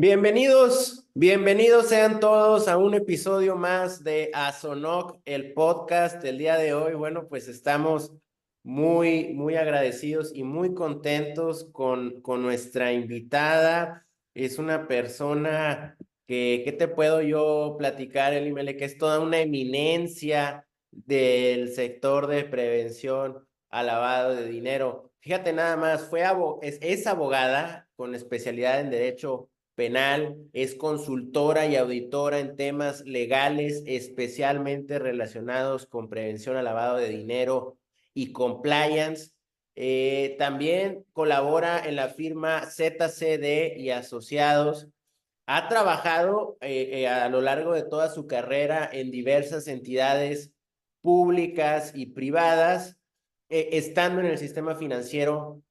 Bienvenidos sean todos a un episodio más de Asonoc, el podcast. El día de hoy, bueno, pues estamos muy agradecidos y muy contentos con nuestra invitada. Es una persona que, ¿qué te puedo yo platicar, Elimele? Que es toda una eminencia del sector de prevención al lavado de dinero. Fíjate nada más, es abogada con especialidad en Derecho Penal, es consultora y auditora en temas legales, especialmente relacionados con prevención al lavado de dinero y compliance. También colabora en la firma ZCD y Asociados. Ha trabajado a lo largo de toda su carrera en diversas entidades públicas y privadas, estando en el sistema financiero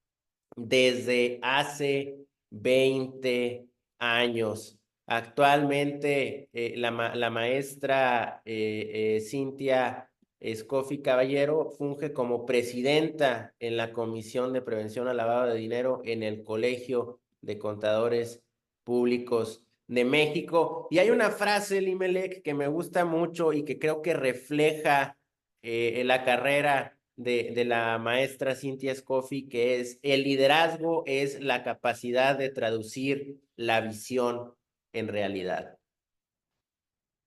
desde hace 20 años. Actualmente, la maestra Cintia Escofi Caballero funge como presidenta en la Comisión de Prevención al Lavado de Dinero en el Colegio de Contadores Públicos de México. Y hay una frase, Limelec, que me gusta mucho y que creo que refleja la carrera de la maestra Cintia Scofi, que es: el liderazgo es la capacidad de traducir la visión en realidad.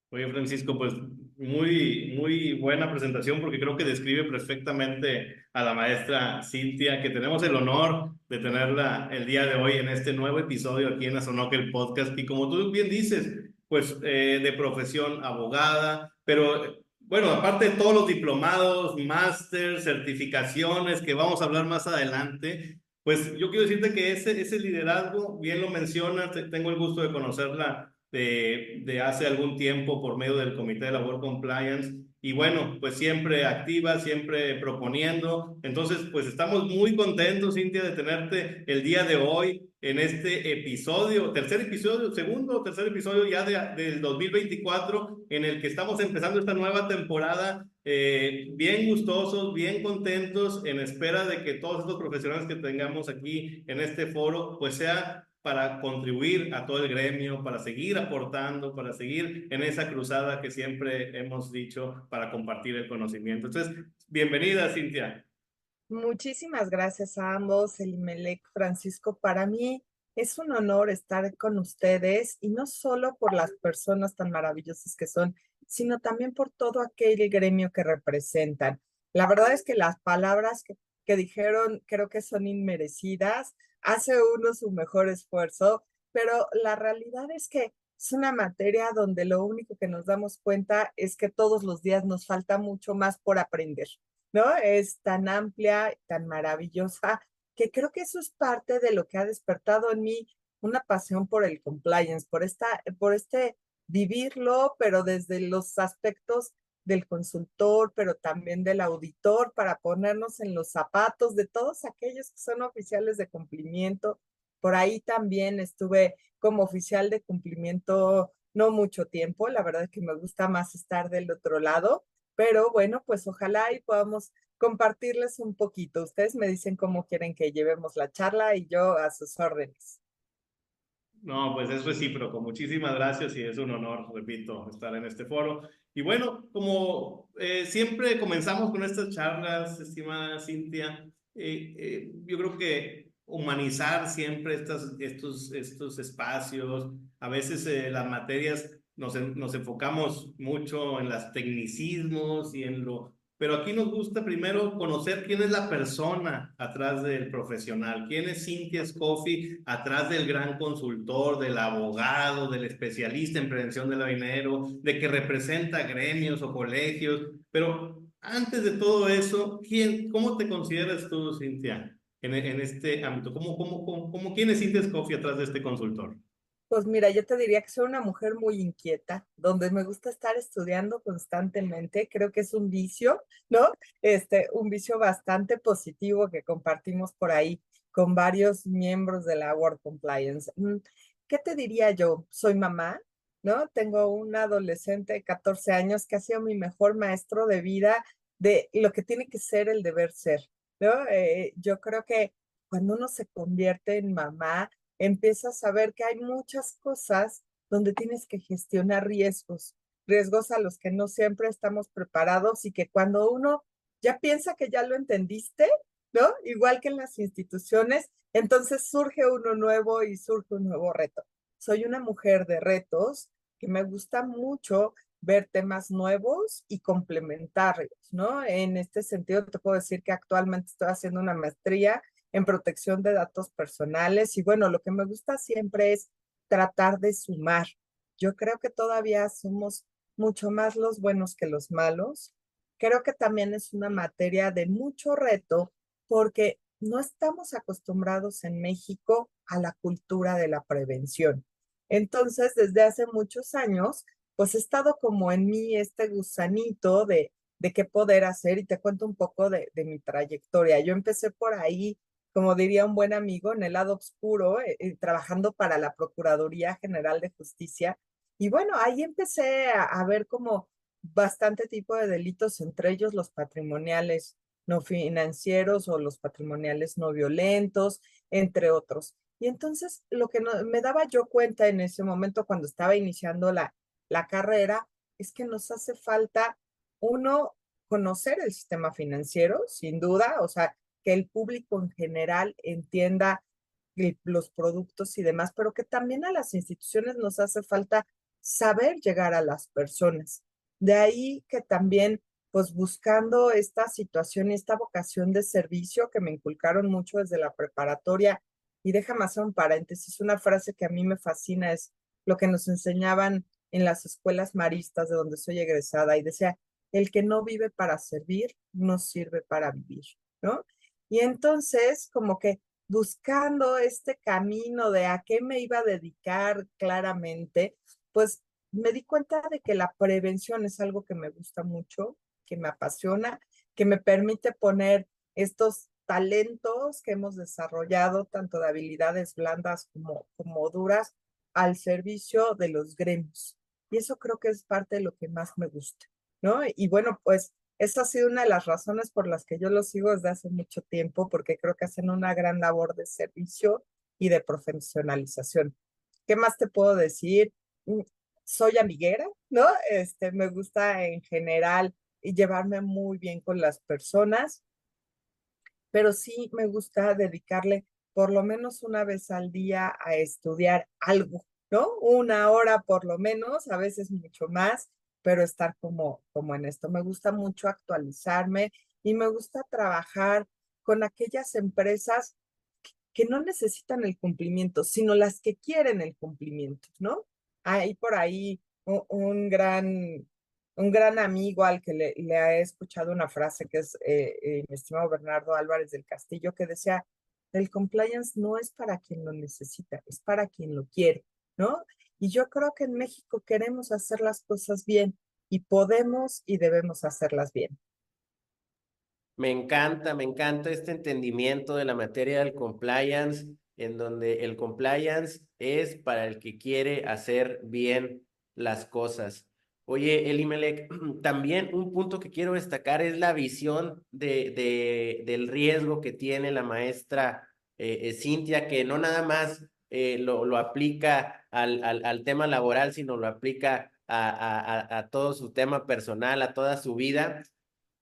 Oye, Francisco, pues muy buena presentación porque creo que describe perfectamente a la maestra Cintia, que tenemos el honor de tenerla el día de hoy en este nuevo episodio aquí en Azonoque, el podcast. Y como tú bien dices, pues de profesión abogada, pero bueno, aparte de todos los diplomados, máster, certificaciones que vamos a hablar más adelante, pues yo quiero decirte que ese liderazgo, bien lo mencionas, tengo el gusto de conocerla de hace algún tiempo por medio del Comité de Labor Compliance. Y bueno, pues siempre activa, siempre proponiendo. Entonces, pues estamos muy contentos, Cintia, de tenerte el día de hoy en este episodio, tercer episodio, segundo o tercer episodio ya del 2024, en el que estamos empezando esta nueva temporada, bien gustosos, bien contentos, en espera de que todos estos profesionales que tengamos aquí en este foro, pues sea para contribuir a todo el gremio, para seguir aportando, para seguir en esa cruzada que siempre hemos dicho para compartir el conocimiento. Entonces, bienvenida, Cintia. Muchísimas gracias a ambos, Elimelec, Francisco. Para mí es un honor estar con ustedes y no solo por las personas tan maravillosas que son, sino también por todo aquel gremio que representan. La verdad es que las palabras que dijeron creo que son inmerecidas, hace uno su mejor esfuerzo, pero la realidad es que es una materia donde lo único que nos damos cuenta es que todos los días nos falta mucho más por aprender. ¿No? Es tan amplia, tan maravillosa, que creo que eso es parte de lo que ha despertado en mí una pasión por el compliance, por este vivirlo, pero desde los aspectos del consultor, pero también del auditor, para ponernos en los zapatos de todos aquellos que son oficiales de cumplimiento. Por ahí también estuve como oficial de cumplimiento no mucho tiempo, la verdad es que me gusta más estar del otro lado, pero bueno, pues ojalá y podamos compartirles un poquito. Ustedes me dicen cómo quieren que llevemos la charla y yo a sus órdenes. No, pues es recíproco. Muchísimas gracias y es un honor, repito, estar en este foro. Y bueno, como siempre comenzamos con estas charlas, estimada Cintia, yo creo que humanizar siempre estos espacios, a veces las materias nos enfocamos mucho en los tecnicismos y en lo... Pero aquí nos gusta primero conocer quién es la persona atrás del profesional, quién es Cintia Scofi atrás del gran consultor, del abogado, del especialista en prevención del dinero, de que representa gremios o colegios. Pero antes de todo eso, ¿cómo te consideras tú, Cintia, en este ámbito? ¿Quién es Cintia Scofi atrás de este consultor? Pues mira, yo te diría que soy una mujer muy inquieta, donde me gusta estar estudiando constantemente. Creo que es un vicio, ¿no? Un vicio bastante positivo que compartimos por ahí con varios miembros de la World Compliance. ¿Qué te diría yo? Soy mamá, ¿no? Tengo un adolescente de 14 años que ha sido mi mejor maestro de vida de lo que tiene que ser el deber ser, ¿no? Yo creo que cuando uno se convierte en mamá, empiezas a ver que hay muchas cosas donde tienes que gestionar riesgos, riesgos a los que no siempre estamos preparados y que cuando uno ya piensa que ya lo entendiste, ¿no? Igual que en las instituciones, entonces surge uno nuevo y surge un nuevo reto. Soy una mujer de retos que me gusta mucho ver temas nuevos y complementarlos, ¿no? En este sentido, te puedo decir que actualmente estoy haciendo una maestría en protección de datos personales y bueno, lo que me gusta siempre es tratar de sumar. Yo creo que todavía somos mucho más los buenos que los malos. Creo que también es una materia de mucho reto porque no estamos acostumbrados en México a la cultura de la prevención. Entonces, desde hace muchos años, pues he estado como en mí este gusanito de qué poder hacer y te cuento un poco de mi trayectoria. Yo empecé por ahí, como diría un buen amigo, en el lado oscuro, trabajando para la Procuraduría General de Justicia. Y bueno, ahí empecé a ver como bastante tipo de delitos, entre ellos los patrimoniales no financieros o los patrimoniales no violentos, entre otros. Y entonces lo que no, me daba yo cuenta en ese momento cuando estaba iniciando la carrera es que nos hace falta, uno, conocer el sistema financiero, sin duda, o sea, que el público en general entienda los productos y demás, pero que también a las instituciones nos hace falta saber llegar a las personas. De ahí que también, pues buscando esta situación y esta vocación de servicio que me inculcaron mucho desde la preparatoria, y déjame hacer un paréntesis, una frase que a mí me fascina es lo que nos enseñaban en las escuelas maristas de donde soy egresada, y decía, el que no vive para servir, no sirve para vivir, ¿no? Y entonces, como que buscando este camino de a qué me iba a dedicar claramente, pues me di cuenta de que la prevención es algo que me gusta mucho, que me apasiona, que me permite poner estos talentos que hemos desarrollado, tanto de habilidades blandas como duras, al servicio de los gremios. Y eso creo que es parte de lo que más me gusta, ¿no? Y bueno, pues esa ha sido una de las razones por las que yo los sigo desde hace mucho tiempo, porque creo que hacen una gran labor de servicio y de profesionalización. ¿Qué más te puedo decir? Soy amiguera, ¿no? Me gusta en general y llevarme muy bien con las personas, pero sí me gusta dedicarle por lo menos una vez al día a estudiar algo, ¿no? Una hora por lo menos, a veces mucho más, pero estar como en esto. Me gusta mucho actualizarme y me gusta trabajar con aquellas empresas que no necesitan el cumplimiento, sino las que quieren el cumplimiento, ¿no? Hay por ahí un gran amigo al que le he escuchado una frase que es mi estimado Bernardo Álvarez del Castillo, que decía, el compliance no es para quien lo necesita, es para quien lo quiere, ¿no? Y yo creo que en México queremos hacer las cosas bien y podemos y debemos hacerlas bien. Me encanta este entendimiento de la materia del compliance, en donde el compliance es para el que quiere hacer bien las cosas. Oye, Elimelech, también un punto que quiero destacar es la visión del riesgo que tiene la maestra Cintia, que no nada más lo aplica al tema laboral, sino lo aplica a todo su tema personal, a toda su vida.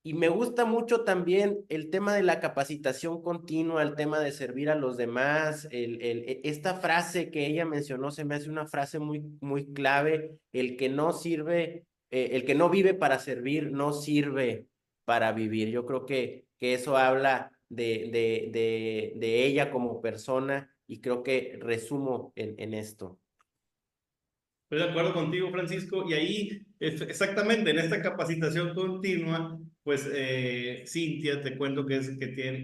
Y me gusta mucho también el tema de la capacitación continua, el tema de servir a los demás. Esta frase que ella mencionó se me hace una frase muy clave. El que no sirve, el que no vive para servir, no sirve para vivir. Yo creo que eso habla de ella como persona y creo que resumo en esto. Estoy de acuerdo contigo, Francisco, y ahí exactamente en esta capacitación continua, pues Cintia, te cuento que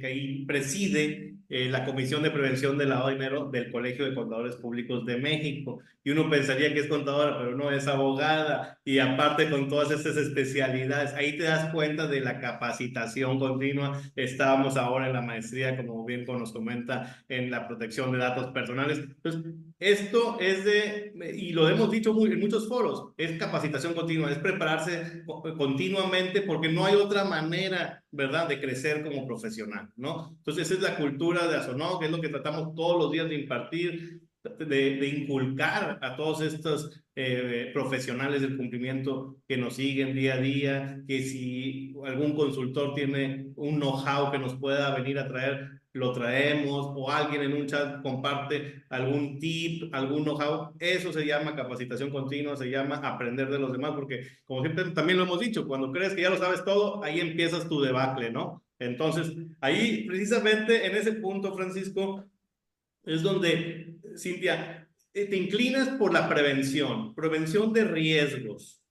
ahí preside la Comisión de Prevención del Lavado de Dinero del Colegio de Contadores Públicos de México. Y uno pensaría que es contadora, pero no, es abogada, y aparte con todas estas especialidades, ahí te das cuenta de la capacitación continua. Estábamos ahora en la maestría, como bien nos comenta, en la protección de datos personales. Entonces, esto es y lo hemos dicho en muchos foros, es capacitación continua, es prepararse continuamente porque no hay otra manera, ¿verdad?, de crecer como profesional, ¿no? Entonces, esa es la cultura de ASONOC, que es lo que tratamos todos los días de impartir, de inculcar a todos estos profesionales del cumplimiento que nos siguen día a día, que si algún consultor tiene un know-how que nos pueda venir a traer, lo traemos, o alguien en un chat comparte algún tip, algún know-how. Eso se llama capacitación continua, se llama aprender de los demás, porque como siempre también lo hemos dicho, cuando crees que ya lo sabes todo, ahí empiezas tu debacle, ¿no? Entonces, ahí precisamente en ese punto, Francisco, es donde, Cintia, te inclinas por la prevención de riesgos,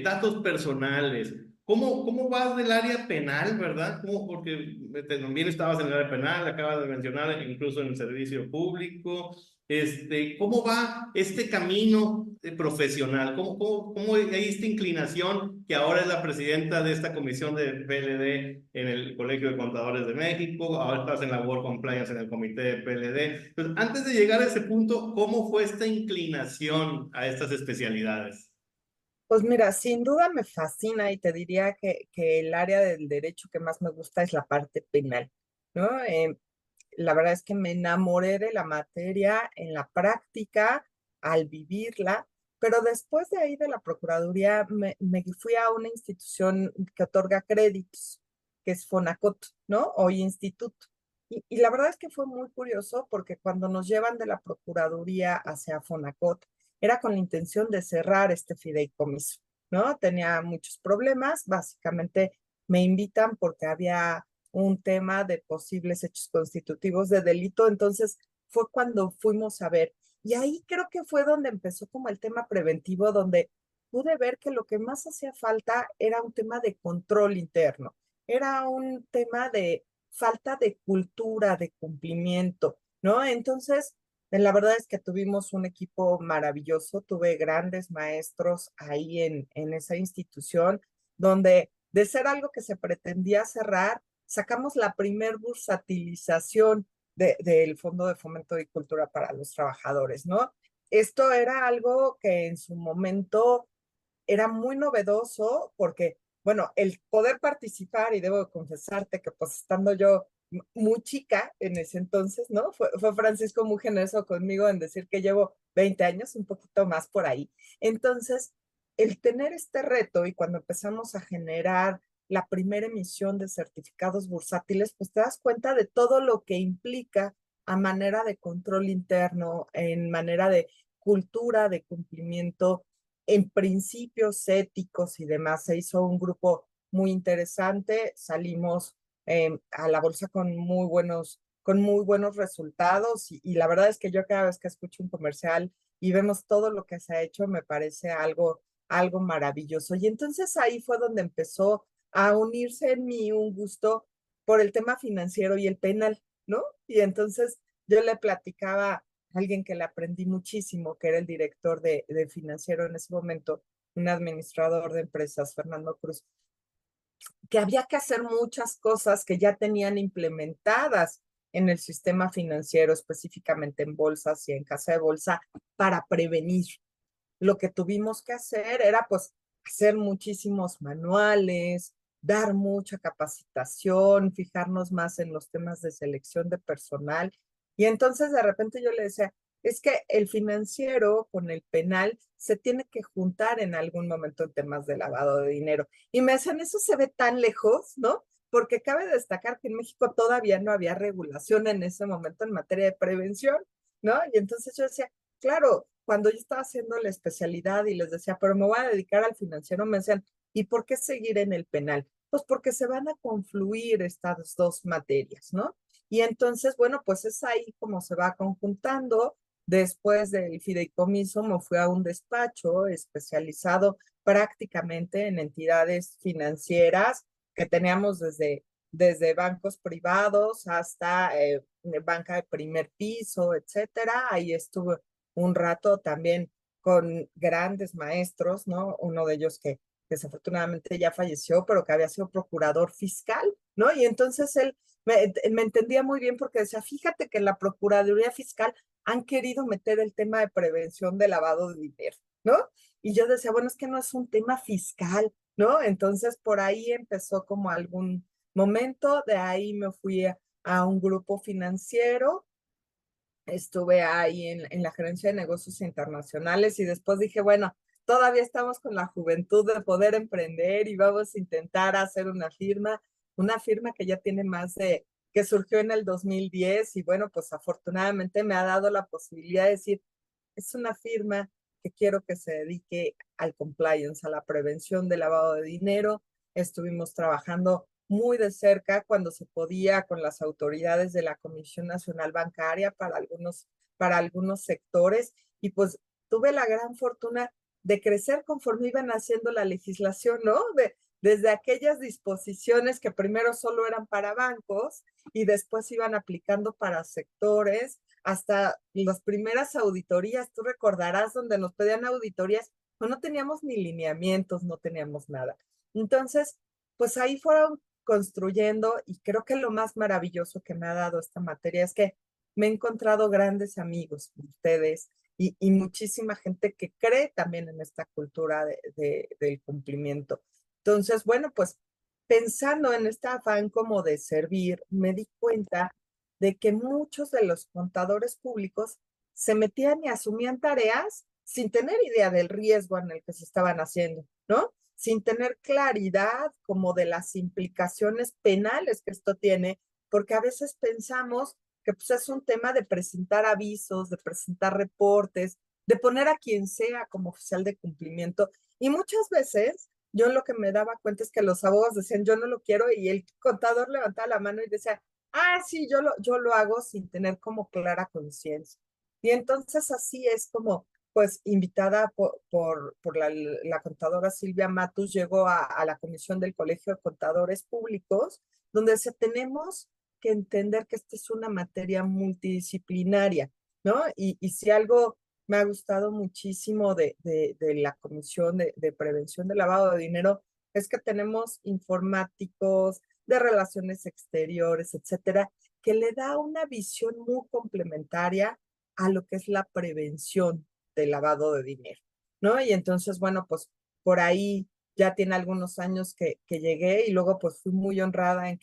datos personales. ¿Cómo vas del área penal, verdad? Porque también estabas en el área penal, acabas de mencionar incluso en el servicio público. ¿Cómo va este camino profesional? ¿Cómo hay esta inclinación que ahora es la presidenta de esta comisión de PLD en el Colegio de Contadores de México? Ahora estás en la Work Compliance en el comité de PLD. Entonces, antes de llegar a ese punto, ¿cómo fue esta inclinación a estas especialidades? Pues mira, sin duda me fascina y te diría que el área del derecho que más me gusta es la parte penal, ¿no? La verdad es que me enamoré de la materia en la práctica, al vivirla, pero después de ahí de la Procuraduría me fui a una institución que otorga créditos, que es Fonacot, ¿no? Hoy instituto. Y la verdad es que fue muy curioso porque cuando nos llevan de la Procuraduría hacia Fonacot, era con la intención de cerrar este fideicomiso, ¿no? Tenía muchos problemas, básicamente me invitan porque había un tema de posibles hechos constitutivos de delito, entonces fue cuando fuimos a ver. Y ahí creo que fue donde empezó como el tema preventivo, donde pude ver que lo que más hacía falta era un tema de control interno, era un tema de falta de cultura, de cumplimiento, ¿no? Entonces, la verdad es que tuvimos un equipo maravilloso, tuve grandes maestros ahí en esa institución, donde de ser algo que se pretendía cerrar, sacamos la primer bursatilización del Fondo de Fomento y Cultura para los Trabajadores, ¿no? Esto era algo que en su momento era muy novedoso porque, bueno, el poder participar, y debo confesarte que pues estando yo muy chica en ese entonces, ¿no? Fue Francisco muy generoso conmigo en decir que llevo 20 años, un poquito más por ahí. Entonces, el tener este reto y cuando empezamos a generar la primera emisión de certificados bursátiles, pues te das cuenta de todo lo que implica a manera de control interno, en manera de cultura, de cumplimiento, en principios éticos y demás. Se hizo un grupo muy interesante, salimos a la bolsa con muy buenos resultados y la verdad es que yo cada vez que escucho un comercial y vemos todo lo que se ha hecho, me parece algo maravilloso. Y entonces ahí fue donde empezó a unirse en mí un gusto por el tema financiero y el penal, ¿no? Y entonces yo le platicaba a alguien que le aprendí muchísimo, que era el director de financiero en ese momento, un administrador de empresas, Fernando Cruz, que había que hacer muchas cosas que ya tenían implementadas en el sistema financiero, específicamente en bolsas y en casa de bolsa, para prevenir. Lo que tuvimos que hacer era pues hacer muchísimos manuales, dar mucha capacitación, fijarnos más en los temas de selección de personal. Y entonces de repente yo le decía, es que el financiero con el penal se tiene que juntar en algún momento en temas de lavado de dinero. Y me decían, eso se ve tan lejos, ¿no? Porque cabe destacar que en México todavía no había regulación en ese momento en materia de prevención, ¿no? Y entonces yo decía, claro, cuando yo estaba haciendo la especialidad y les decía, pero me voy a dedicar al financiero, me decían, ¿y por qué seguir en el penal? Pues porque se van a confluir estas dos materias, ¿no? Y entonces, bueno, pues es ahí como se va conjuntando. Después del fideicomiso me fui a un despacho especializado prácticamente en entidades financieras que teníamos desde bancos privados hasta banca de primer piso, etcétera. Ahí estuve un rato también con grandes maestros, ¿no? Uno de ellos que desafortunadamente ya falleció, pero que había sido procurador fiscal, ¿no? Y entonces él me entendía muy bien porque decía, fíjate que en la Procuraduría Fiscal han querido meter el tema de prevención de lavado de dinero, ¿no? Y yo decía, bueno, es que no es un tema fiscal, ¿no? Entonces por ahí empezó como algún momento, de ahí me fui a un grupo financiero, estuve ahí en la gerencia de negocios internacionales y después dije, bueno, todavía estamos con la juventud de poder emprender y vamos a intentar hacer una firma que ya tiene que surgió en el 2010 y bueno, pues afortunadamente me ha dado la posibilidad de decir, es una firma que quiero que se dedique al compliance, a la prevención del lavado de dinero. Estuvimos trabajando muy de cerca cuando se podía con las autoridades de la Comisión Nacional Bancaria para algunos sectores y pues tuve la gran fortuna de crecer conforme iban haciendo la legislación, ¿no? Desde aquellas disposiciones que primero solo eran para bancos y después iban aplicando para sectores, hasta las primeras auditorías, tú recordarás, donde nos pedían auditorías, no teníamos ni lineamientos, no teníamos nada. Entonces, pues ahí fueron construyendo y creo que lo más maravilloso que me ha dado esta materia es que me he encontrado grandes amigos, ustedes, y muchísima gente que cree también en esta cultura del cumplimiento. Entonces, bueno, pues pensando en este afán como de servir, me di cuenta de que muchos de los contadores públicos se metían y asumían tareas sin tener idea del riesgo en el que se estaban haciendo, ¿no? Sin tener claridad como de las implicaciones penales que esto tiene, porque a veces pensamos que pues es un tema de presentar avisos, de presentar reportes, de poner a quien sea como oficial de cumplimiento. Y muchas veces yo lo que me daba cuenta es que los abogados decían, yo no lo quiero, y el contador levantaba la mano y decía, ah, sí, yo lo hago sin tener como clara conciencia. Y entonces así es como, pues, invitada por la contadora Silvia Matus, llegó a la comisión del Colegio de Contadores Públicos, donde tenemos que entender que esta es una materia multidisciplinaria, ¿no? Y si algo me ha gustado muchísimo de la Comisión de Prevención del Lavado de Dinero es que tenemos informáticos, de relaciones exteriores, etcétera, que le da una visión muy complementaria a lo que es la prevención del lavado de dinero, ¿no? Y entonces, bueno, pues por ahí ya tiene algunos años que llegué y luego pues fui muy honrada en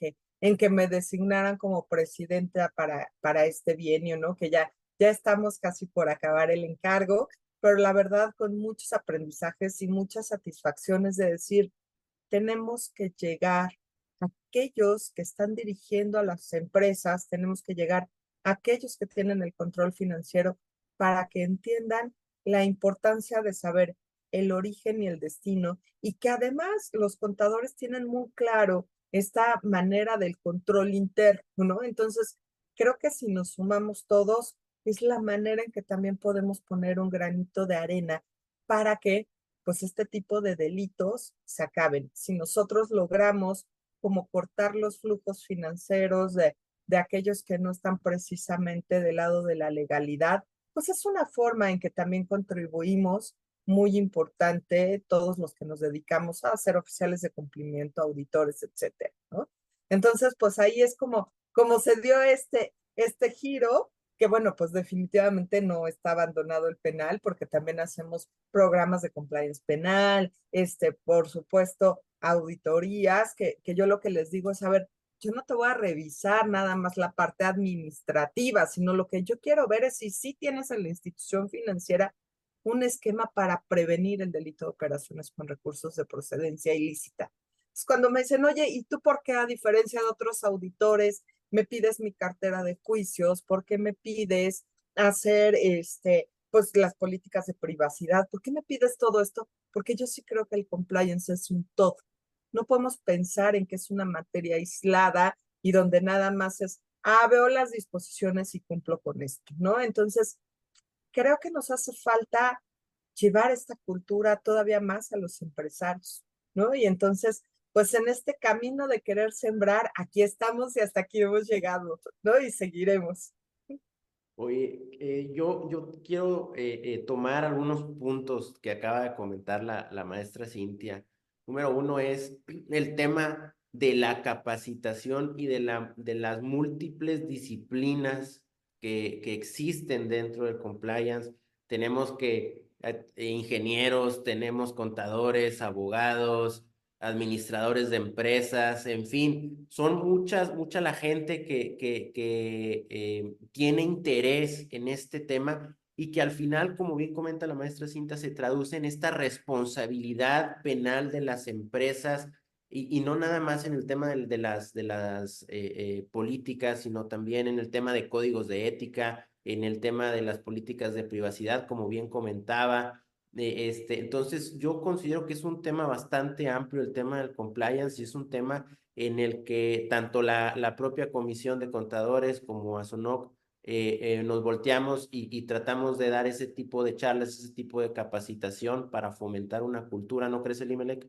que me designaran como presidenta para este bienio, ¿no? Que ya estamos casi por acabar el encargo, pero la verdad con muchos aprendizajes y muchas satisfacciones de decir, tenemos que llegar a aquellos que están dirigiendo a las empresas, tenemos que llegar a aquellos que tienen el control financiero para que entiendan la importancia de saber el origen y el destino y que además los contadores tienen muy claro esta manera del control interno, ¿no? Entonces, creo que si nos sumamos todos, es la manera en que también podemos poner un granito de arena para que pues este tipo de delitos se acaben. Si nosotros logramos como cortar los flujos financieros de aquellos que no están precisamente del lado de la legalidad, pues es una forma en que también contribuimos muy importante todos los que nos dedicamos a ser oficiales de cumplimiento, auditores, etcétera, ¿no? Entonces, pues ahí es como se dio este giro que bueno, pues definitivamente no está abandonado el penal porque también hacemos programas de compliance penal, por supuesto, auditorías, que yo lo que les digo es, a ver, yo no te voy a revisar nada más la parte administrativa, sino lo que yo quiero ver es si sí tienes en la institución financiera un esquema para prevenir el delito de operaciones con recursos de procedencia ilícita. Es cuando me dicen, oye, ¿y tú por qué a diferencia de otros auditores me pides mi cartera de juicios? ¿Por qué me pides hacer pues las políticas de privacidad? ¿Por qué me pides todo esto? Porque yo sí creo que el compliance es un todo. No podemos pensar en que es una materia aislada y donde nada más es, veo las disposiciones y cumplo con esto, ¿no? Entonces, creo que nos hace falta llevar esta cultura todavía más a los empresarios, ¿no? Y entonces, pues en este camino de querer sembrar, aquí estamos y hasta aquí hemos llegado, ¿no? Y seguiremos. Oye, yo quiero tomar algunos puntos que acaba de comentar la maestra Cintia. Número uno es el tema de la capacitación y de las múltiples disciplinas que existen dentro del compliance. Tenemos ingenieros, tenemos contadores, abogados, administradores de empresas, en fin, son mucha la gente que tiene interés en este tema y que al final, como bien comenta la maestra Cinta, se traduce en esta responsabilidad penal de las empresas y no nada más en el tema de las políticas, sino también en el tema de códigos de ética, en el tema de las políticas de privacidad, como bien comentaba. Entonces, yo considero que es un tema bastante amplio el tema del compliance y es un tema en el que tanto la propia Comisión de Contadores como ASONOC nos volteamos y tratamos de dar ese tipo de charlas, ese tipo de capacitación para fomentar una cultura, ¿no crees, Elimelec?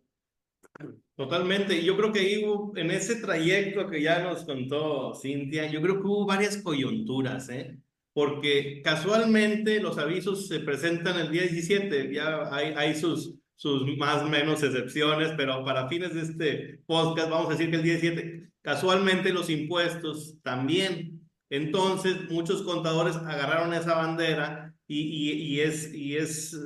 Totalmente, y yo creo que ahí en ese trayecto que ya nos contó Cintia, yo creo que hubo varias coyunturas, ¿eh? Porque casualmente los avisos se presentan el día 17, ya hay sus más o menos excepciones, pero para fines de este podcast vamos a decir que el día 17, casualmente los impuestos también. Entonces, muchos contadores agarraron esa bandera y es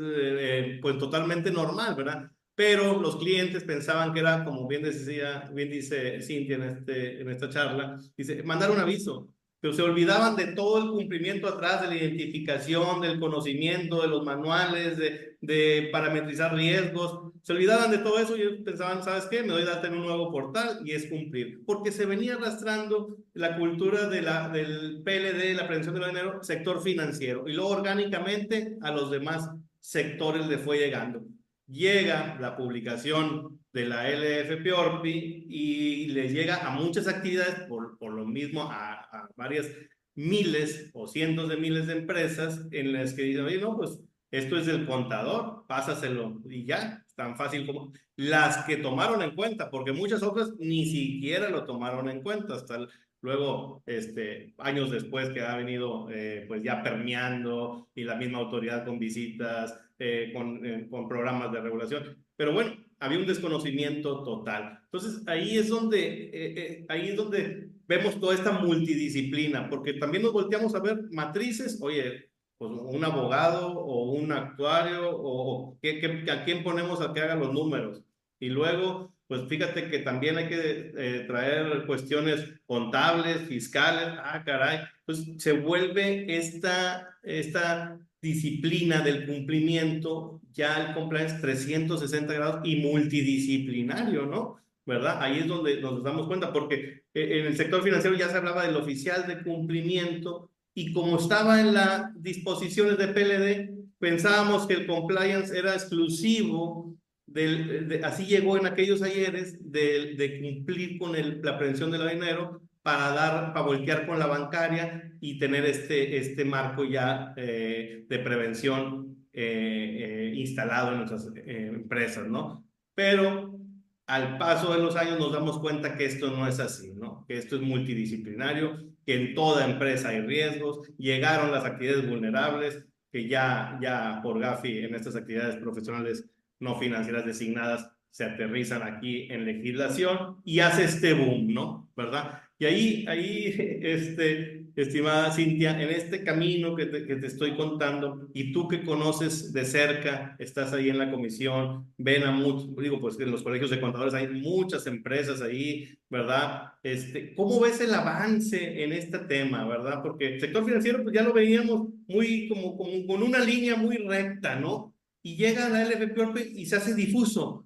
pues totalmente normal, ¿verdad? Pero los clientes pensaban que era, como bien decía, bien dice Cintia en esta charla, dice, mandar un aviso, pero se olvidaban de todo el cumplimiento atrás, de la identificación, del conocimiento, de los manuales, de parametrizar riesgos, se olvidaban de todo eso y ellos pensaban, ¿sabes qué? Me doy de alta en un nuevo portal y es cumplir, porque se venía arrastrando la cultura del PLD, la prevención del dinero, sector financiero, y luego orgánicamente a los demás sectores le fue llegando. Llega la publicación de la LF Orpi y le llega a muchas actividades, por lo mismo a varias miles o cientos de miles de empresas en las que dicen, oye, no, pues esto es del contador, pásaselo y ya, es tan fácil como las que tomaron en cuenta, porque muchas otras ni siquiera lo tomaron en cuenta, hasta luego, años después que ha venido pues ya permeando y la misma autoridad con visitas, con programas de regulación. Pero bueno, había un desconocimiento total. Entonces ahí es donde vemos toda esta multidisciplina, porque también nos volteamos a ver matrices, oye, pues un abogado o un actuario o ¿a quién ponemos a que haga los números? Y luego, pues fíjate que también hay que traer cuestiones contables, fiscales, caray, pues se vuelve esta disciplina del cumplimiento, ya el compliance 360 grados y multidisciplinario, ¿no? ¿Verdad? Ahí es donde nos damos cuenta, porque en el sector financiero ya se hablaba del oficial de cumplimiento y como estaba en las disposiciones de PLD, pensábamos que el compliance era exclusivo así llegó en aquellos ayeres de cumplir con la prevención del dinero para voltear con la bancaria y tener este marco ya de prevención instalado en nuestras empresas, ¿no? Pero al paso de los años nos damos cuenta que esto no es así, ¿no? Que esto es multidisciplinario, que en toda empresa hay riesgos, llegaron las actividades vulnerables, que ya por Gafi en estas actividades profesionales no financieras designadas se aterrizan aquí en legislación y hace este boom, ¿no? ¿Verdad? Y ahí estimada Cintia, en este camino que te estoy contando, y tú que conoces de cerca, estás ahí en la comisión, ven a muchos, digo, pues en los colegios de contadores hay muchas empresas ahí, ¿verdad? ¿Cómo ves el avance en este tema, verdad? Porque el sector financiero, pues ya lo veíamos muy como con una línea muy recta, ¿no? Y llega la LFP y se hace difuso.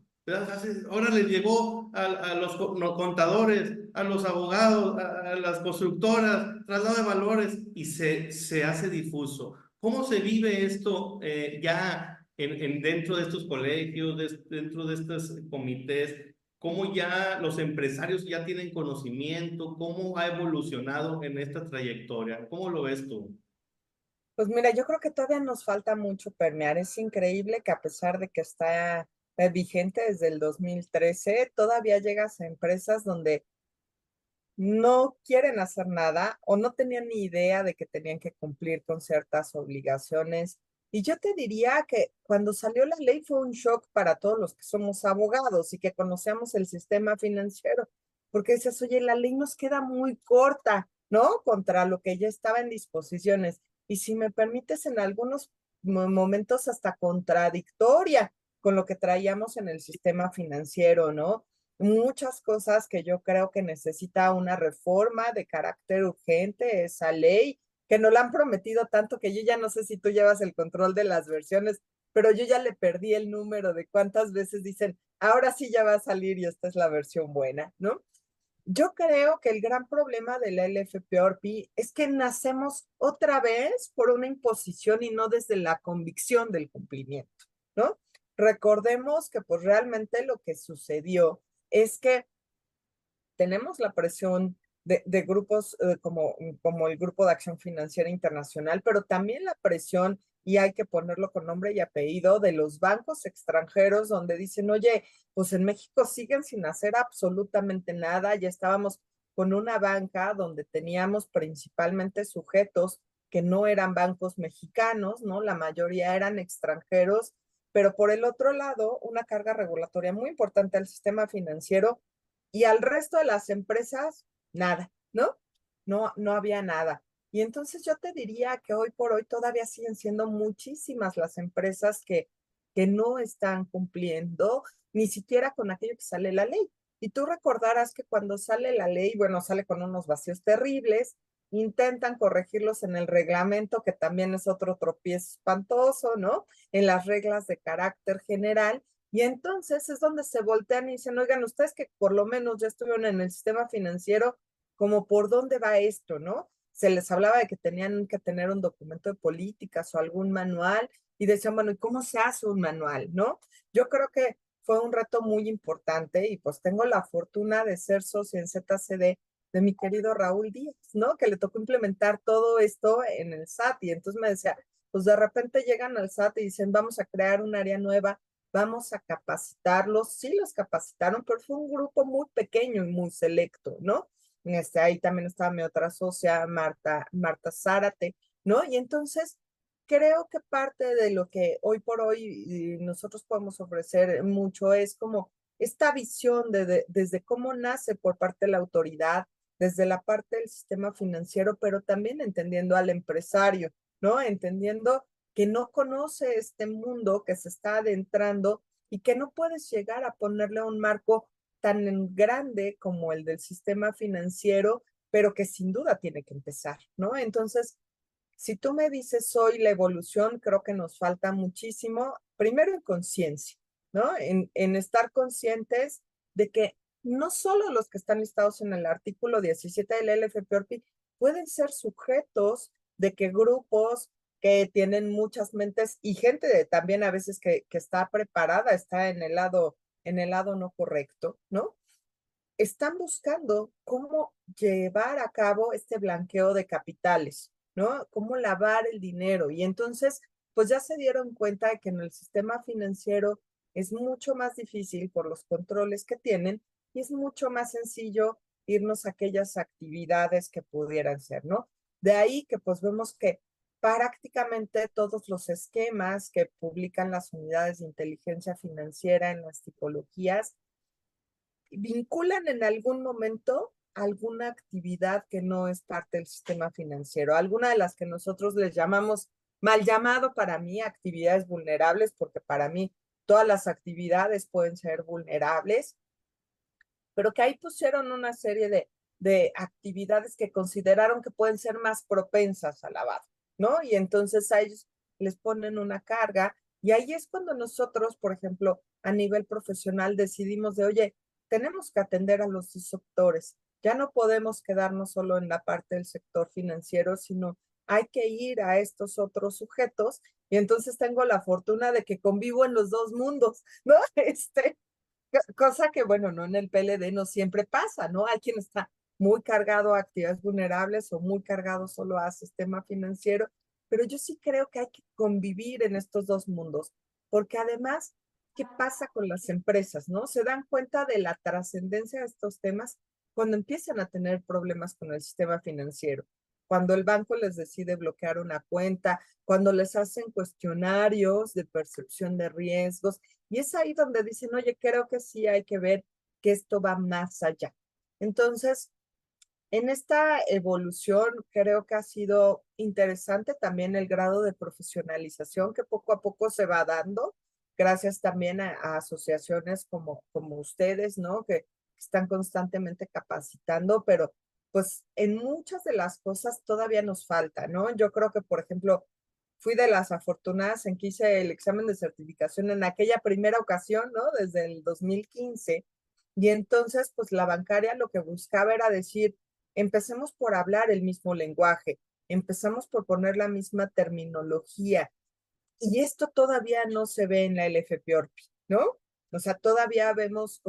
Ahora les llegó a los contadores, a los abogados, a las constructoras, traslado de valores y se hace difuso. ¿Cómo se vive esto ya dentro de estos colegios, dentro de estos comités? ¿Cómo ya los empresarios ya tienen conocimiento? ¿Cómo ha evolucionado en esta trayectoria? ¿Cómo lo ves tú? Pues mira, yo creo que todavía nos falta mucho permear. Es increíble que a pesar de que está vigente desde el 2013, todavía llegas a empresas donde no quieren hacer nada o no tenían ni idea de que tenían que cumplir con ciertas obligaciones. Y yo te diría que cuando salió la ley fue un shock para todos los que somos abogados y que conocemos el sistema financiero, porque dices, oye, la ley nos queda muy corta, ¿no? Contra lo que ya estaba en disposiciones. Y si me permites, en algunos momentos hasta contradictoria con lo que traíamos en el sistema financiero, ¿no? muchas cosas que yo creo que necesita una reforma de carácter urgente, esa ley, que nos la han prometido tanto que yo ya no sé si tú llevas el control de las versiones, pero yo ya le perdí el número de cuántas veces dicen, ahora sí ya va a salir y esta es la versión buena, ¿no? Yo creo que el gran problema de la LFP es que nacemos otra vez por una imposición y no desde la convicción del cumplimiento, ¿no? Recordemos que pues realmente lo que sucedió es que tenemos la presión de grupos como el Grupo de Acción Financiera Internacional, pero también la presión, y hay que ponerlo con nombre y apellido, de los bancos extranjeros donde dicen, oye, pues en México siguen sin hacer absolutamente nada, ya estábamos con una banca donde teníamos principalmente sujetos que no eran bancos mexicanos, ¿no? La mayoría eran extranjeros, pero por el otro lado, una carga regulatoria muy importante al sistema financiero y al resto de las empresas, nada, ¿no? No había nada. Y entonces yo te diría que hoy por hoy todavía siguen siendo muchísimas las empresas que no están cumpliendo ni siquiera con aquello que sale la ley. Y tú recordarás que cuando sale la ley, bueno, sale con unos vacíos terribles, intentan corregirlos en el reglamento, que también es otro tropiezo espantoso, ¿no? En las reglas de carácter general, y entonces es donde se voltean y dicen, oigan, ustedes que por lo menos ya estuvieron en el sistema financiero, como por dónde va esto, ¿no? Se les hablaba de que tenían que tener un documento de políticas o algún manual y decían, bueno, ¿y cómo se hace un manual, no? Yo creo que fue un reto muy importante y pues tengo la fortuna de ser socio en ZCD de mi querido Raúl Díaz, ¿no? Que le tocó implementar todo esto en el SAT y entonces me decía, pues de repente llegan al SAT y dicen, vamos a crear un área nueva, vamos a capacitarlos. Sí los capacitaron, pero fue un grupo muy pequeño y muy selecto, ¿no? Ahí también estaba mi otra socia, Marta Zárate, ¿no? Y entonces creo que parte de lo que hoy por hoy nosotros podemos ofrecer mucho es como esta visión desde cómo nace por parte de la autoridad, desde la parte del sistema financiero, pero también entendiendo al empresario, ¿no? Entendiendo que no conoce este mundo, que se está adentrando y que no puedes llegar a ponerle un marco tan grande como el del sistema financiero, pero que sin duda tiene que empezar, ¿no? Entonces, si tú me dices hoy la evolución, creo que nos falta muchísimo, primero en conciencia, ¿no? En estar conscientes de que no solo los que están listados en el artículo 17 del LFPORPI pueden ser sujetos de que grupos que tienen muchas mentes y gente también a veces que está preparada, está en el lado no correcto, ¿no? Están buscando cómo llevar a cabo este blanqueo de capitales, ¿no? Cómo lavar el dinero. Y entonces, pues ya se dieron cuenta de que en el sistema financiero es mucho más difícil por los controles que tienen y es mucho más sencillo irnos a aquellas actividades que pudieran ser, ¿no? De ahí que pues vemos que prácticamente todos los esquemas que publican las unidades de inteligencia financiera en las tipologías vinculan en algún momento alguna actividad que no es parte del sistema financiero, alguna de las que nosotros les llamamos, mal llamado para mí, actividades vulnerables, porque para mí todas las actividades pueden ser vulnerables, pero que ahí pusieron una serie de actividades que consideraron que pueden ser más propensas al lavado, ¿no? Y entonces a ellos les ponen una carga y ahí es cuando nosotros, por ejemplo, a nivel profesional decidimos de, oye, tenemos que atender a los sectores, ya no podemos quedarnos solo en la parte del sector financiero, sino hay que ir a estos otros sujetos y entonces tengo la fortuna de que convivo en los dos mundos, ¿no? Cosa que, bueno, no en el PLD no siempre pasa, ¿no? Hay quien está muy cargado a actividades vulnerables o muy cargado solo a sistema financiero, pero yo sí creo que hay que convivir en estos dos mundos, porque además, ¿qué pasa con las empresas, no? Se dan cuenta de la trascendencia de estos temas cuando empiezan a tener problemas con el sistema financiero, cuando el banco les decide bloquear una cuenta, cuando les hacen cuestionarios de percepción de riesgos, y es ahí donde dicen, oye, creo que sí hay que ver que esto va más allá. Entonces, en esta evolución creo que ha sido interesante también el grado de profesionalización que poco a poco se va dando. gracias también a asociaciones como ustedes, ¿no? Que están constantemente capacitando, pero pues en muchas de las cosas todavía nos falta, ¿no? Yo creo que, por ejemplo, fui de las afortunadas en que hice el examen de certificación en aquella primera ocasión, ¿no? Desde el 2015. Y entonces, pues la bancaria lo que buscaba era decir, empecemos por hablar el mismo lenguaje, empezamos por poner la misma terminología. Y esto todavía no se ve en la LFPORPI, ¿no? O sea, todavía vemos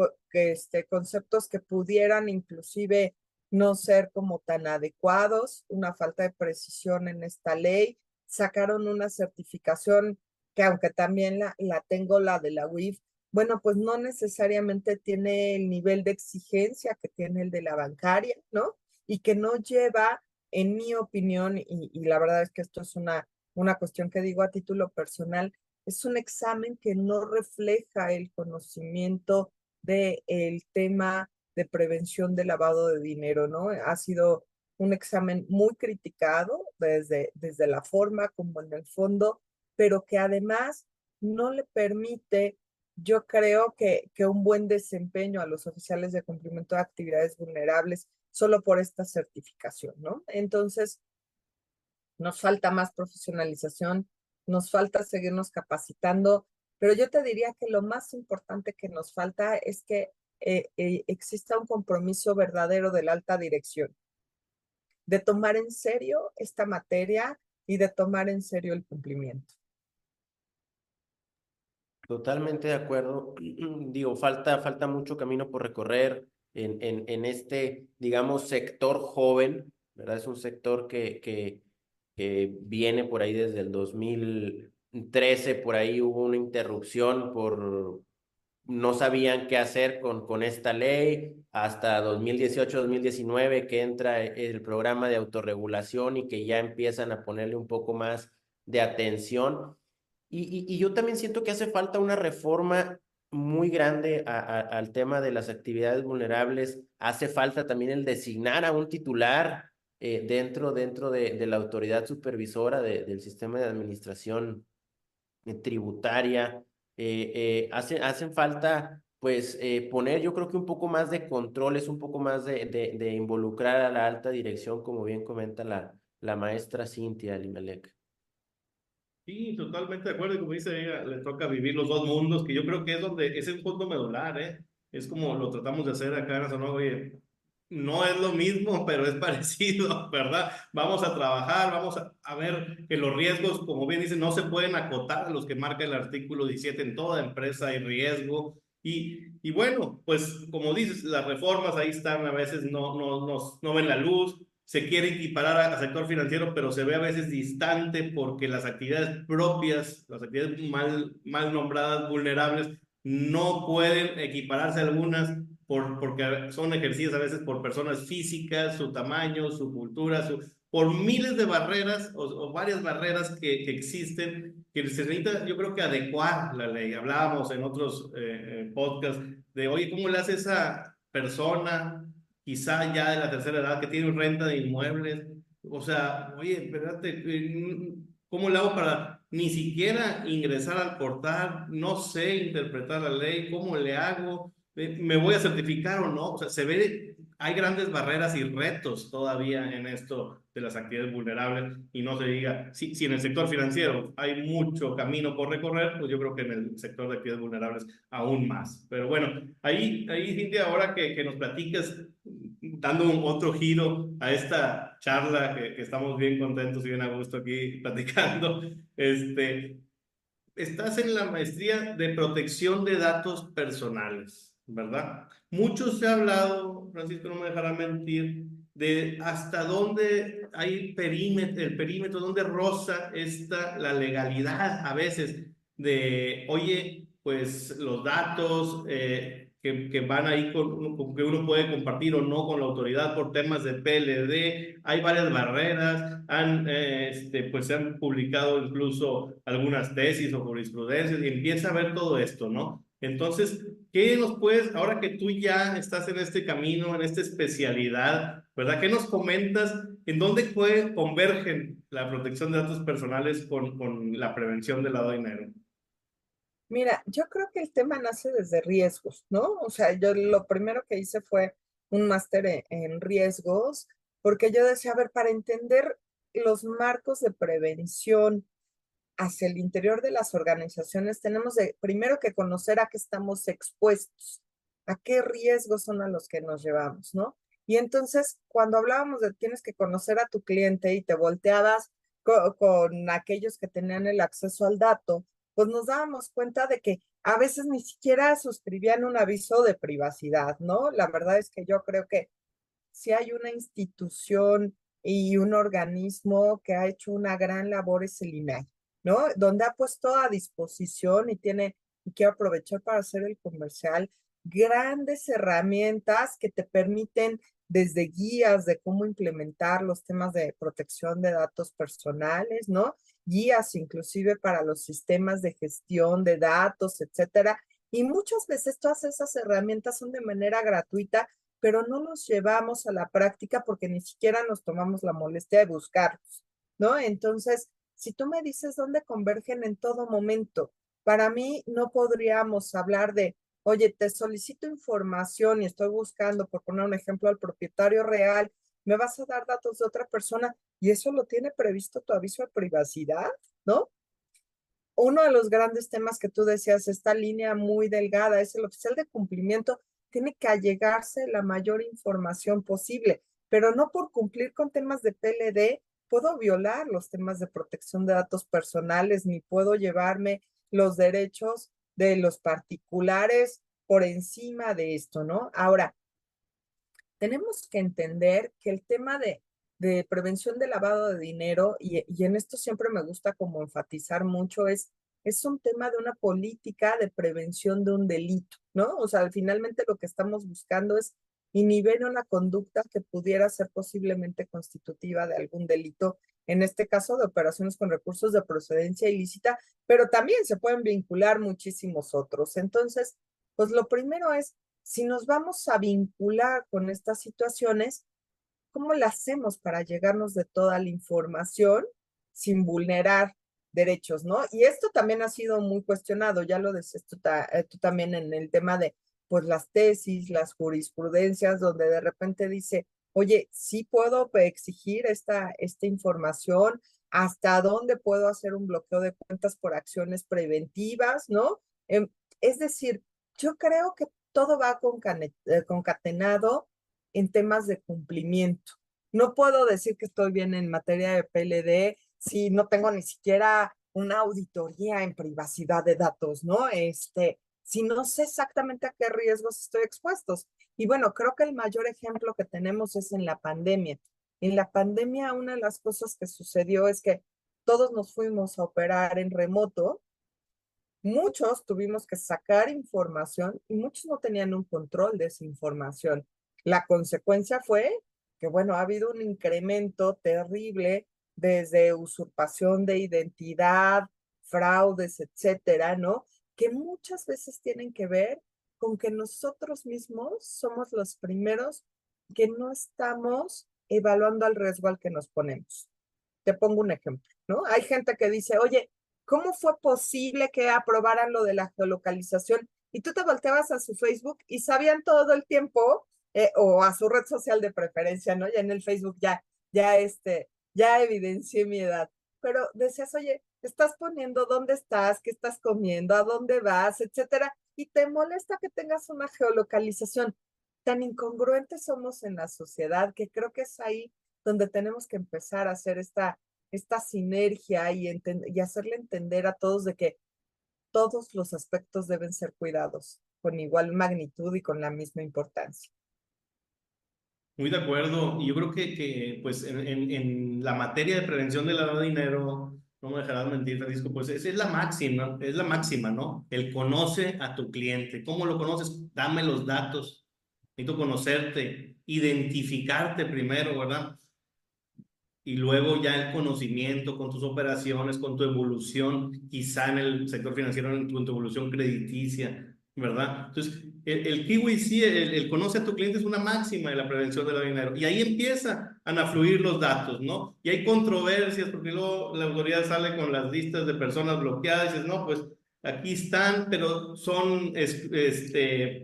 conceptos que pudieran inclusive no ser como tan adecuados, una falta de precisión en esta ley. Sacaron una certificación que aunque también la tengo, la de la UIF, bueno, pues no necesariamente tiene el nivel de exigencia que tiene el de la bancaria, ¿no? Y que no lleva, en mi opinión, y la verdad es que esto es una cuestión que digo a título personal, es un examen que no refleja el conocimiento del tema de prevención de lavado de dinero, ¿no? Ha sido un examen muy criticado desde la forma como en el fondo, pero que además no le permite, yo creo que un buen desempeño a los oficiales de cumplimiento de actividades vulnerables solo por esta certificación, ¿no? Entonces, nos falta más profesionalización, nos falta seguirnos capacitando, pero yo te diría que lo más importante que nos falta es que exista un compromiso verdadero de la alta dirección, de tomar en serio esta materia y de tomar en serio el cumplimiento. Totalmente de acuerdo. Digo, falta mucho camino por recorrer en este, digamos, sector joven, ¿verdad? Es un sector que viene por ahí desde el 2013, por ahí hubo una interrupción no sabían qué hacer con esta ley, hasta 2018-2019 que entra el programa de autorregulación y que ya empiezan a ponerle un poco más de atención. Y yo también siento que hace falta una reforma muy grande al tema de las actividades vulnerables. Hace falta también el designar a un titular dentro de la autoridad supervisora del sistema de administración tributaria. Hacen falta, pues, poner, yo creo que un poco más de controles, un poco más de involucrar a la alta dirección, como bien comenta la maestra Cintia Limelec. Sí, totalmente de acuerdo. Y como dice ella, le toca vivir los dos mundos, que yo creo que es donde ese es un punto medular, ¿eh? Es como lo tratamos de hacer acá en Sonora. Oye, no es lo mismo, pero es parecido, ¿verdad? Vamos a trabajar, vamos a ver que los riesgos, como bien dice, no se pueden acotar a los que marca el artículo 17. En toda empresa hay riesgo. Y bueno, pues como dices, las reformas ahí están, a veces no ven la luz. Se quiere equiparar al sector financiero, pero se ve a veces distante porque las actividades propias, las actividades mal nombradas, vulnerables, no pueden equipararse a algunas porque son ejercidas a veces por personas físicas, su tamaño, su cultura, por miles de barreras o varias barreras que existen, que se necesita, yo creo que adecuar la ley. Hablábamos en otros podcasts de, oye, ¿cómo le hace esa persona, quizá ya de la tercera edad, que tiene renta de inmuebles? O sea, oye, espérate, ¿cómo le hago para ni siquiera ingresar al portal? No sé interpretar la ley, ¿cómo le hago? ¿Me voy a certificar o no? O sea, hay grandes barreras y retos todavía en esto de las actividades vulnerables, y no se diga, si en el sector financiero hay mucho camino por recorrer, pues yo creo que en el sector de actividades vulnerables aún más. Pero bueno, ahí Cintia, ahora que nos platicas, dando otro giro a esta charla que estamos bien contentos y bien a gusto aquí platicando, estás en la maestría de protección de datos personales, ¿verdad? Mucho se ha hablado, Francisco no me dejará mentir, de hasta dónde hay el perímetro, dónde roza la legalidad a veces de, oye, pues los datos que van ahí que uno puede compartir o no con la autoridad por temas de PLD. Hay varias barreras, pues se han publicado incluso algunas tesis o jurisprudencias y empieza a ver todo esto, ¿no? Entonces, ¿qué nos puedes, ahora que tú ya estás en este camino, en esta especialidad, ¿verdad? ¿Qué nos comentas? ¿En dónde convergen la protección de datos personales con la prevención del lavado de dinero? Mira, yo creo que el tema nace desde riesgos, ¿no? O sea, yo lo primero que hice fue un máster en riesgos, porque yo decía, a ver, para entender los marcos de prevención hacia el interior de las organizaciones, tenemos primero que conocer a qué estamos expuestos, a qué riesgos son a los que nos llevamos, ¿no? Y entonces, cuando hablábamos de tienes que conocer a tu cliente y te volteabas con aquellos que tenían el acceso al dato, pues nos dábamos cuenta de que a veces ni siquiera suscribían un aviso de privacidad, ¿no? La verdad es que yo creo que si hay una institución y un organismo que ha hecho una gran labor es el INAI, ¿no? Donde ha puesto a disposición y quiero aprovechar para hacer el comercial, grandes herramientas que te permiten desde guías de cómo implementar los temas de protección de datos personales, ¿no? Guías inclusive para los sistemas de gestión de datos, etcétera. Y muchas veces todas esas herramientas son de manera gratuita, pero no los llevamos a la práctica porque ni siquiera nos tomamos la molestia de buscarlos, ¿no? Entonces, si tú me dices dónde convergen en todo momento, para mí no podríamos hablar de, oye, te solicito información y estoy buscando, por poner un ejemplo, al propietario real, me vas a dar datos de otra persona y eso lo tiene previsto tu aviso de privacidad, ¿no? Uno de los grandes temas que tú decías, esta línea muy delgada, es el oficial de cumplimiento, tiene que allegarse la mayor información posible, pero no por cumplir con temas de PLD puedo violar los temas de protección de datos personales, ni puedo llevarme los derechos de los particulares por encima de esto, ¿no? Ahora, tenemos que entender que el tema de prevención de lavado de dinero, y en esto siempre me gusta como enfatizar mucho, es un tema de una política de prevención de un delito, ¿no? O sea, finalmente lo que estamos buscando es inhibir una conducta que pudiera ser posiblemente constitutiva de algún delito, en este caso de operaciones con recursos de procedencia ilícita, pero también se pueden vincular muchísimos otros. Entonces, pues lo primero es si nos vamos a vincular con estas situaciones, ¿cómo la hacemos para llegarnos de toda la información sin vulnerar derechos, ¿no? Y esto también ha sido muy cuestionado, ya lo decías tú también en el tema de, pues, las tesis, las jurisprudencias, donde de repente dice, oye, sí puedo exigir esta información, hasta dónde puedo hacer un bloqueo de cuentas por acciones preventivas, ¿no? Es decir, yo creo que todo va concatenado en temas de cumplimiento. No puedo decir que estoy bien en materia de PLD si no tengo ni siquiera una auditoría en privacidad de datos, ¿no? Si no sé exactamente a qué riesgos estoy expuestos. Y bueno, creo que el mayor ejemplo que tenemos es en la pandemia. En la pandemia, una de las cosas que sucedió es que todos nos fuimos a operar en remoto. Muchos tuvimos que sacar información y muchos no tenían un control de esa información. La consecuencia fue que, bueno, ha habido un incremento terrible desde usurpación de identidad, fraudes, etcétera, ¿no? Que muchas veces tienen que ver con que nosotros mismos somos los primeros que no estamos evaluando el riesgo al que nos ponemos. Te pongo un ejemplo, ¿no? Hay gente que dice, oye, ¿cómo fue posible que aprobaran lo de la geolocalización? Y tú te volteabas a su Facebook y sabían todo el tiempo, o a su red social de preferencia, ¿no? Ya en el Facebook ya evidencié mi edad. Pero decías, oye, estás poniendo dónde estás, qué estás comiendo, a dónde vas, etcétera, y te molesta que tengas una geolocalización. Tan incongruentes somos en la sociedad que creo que es ahí donde tenemos que empezar a hacer esta sinergia y hacerle entender a todos de que todos los aspectos deben ser cuidados con igual magnitud y con la misma importancia. Muy de acuerdo. Y yo creo que pues en la materia de prevención del lavado de dinero, no me dejarás mentir, Francisco, pues es la máxima, ¿no? El conoce a tu cliente. ¿Cómo lo conoces? Dame los datos. Necesito conocerte, identificarte primero, ¿verdad? Y luego ya el conocimiento con tus operaciones, con tu evolución, quizá en el sector financiero, con tu evolución crediticia, ¿verdad? Entonces, el Kiwi sí, el conoce a tu cliente es una máxima de la prevención del dinero. Y ahí empiezan a fluir los datos, ¿no? Y hay controversias porque luego la autoridad sale con las listas de personas bloqueadas y dices, no, pues aquí están, pero son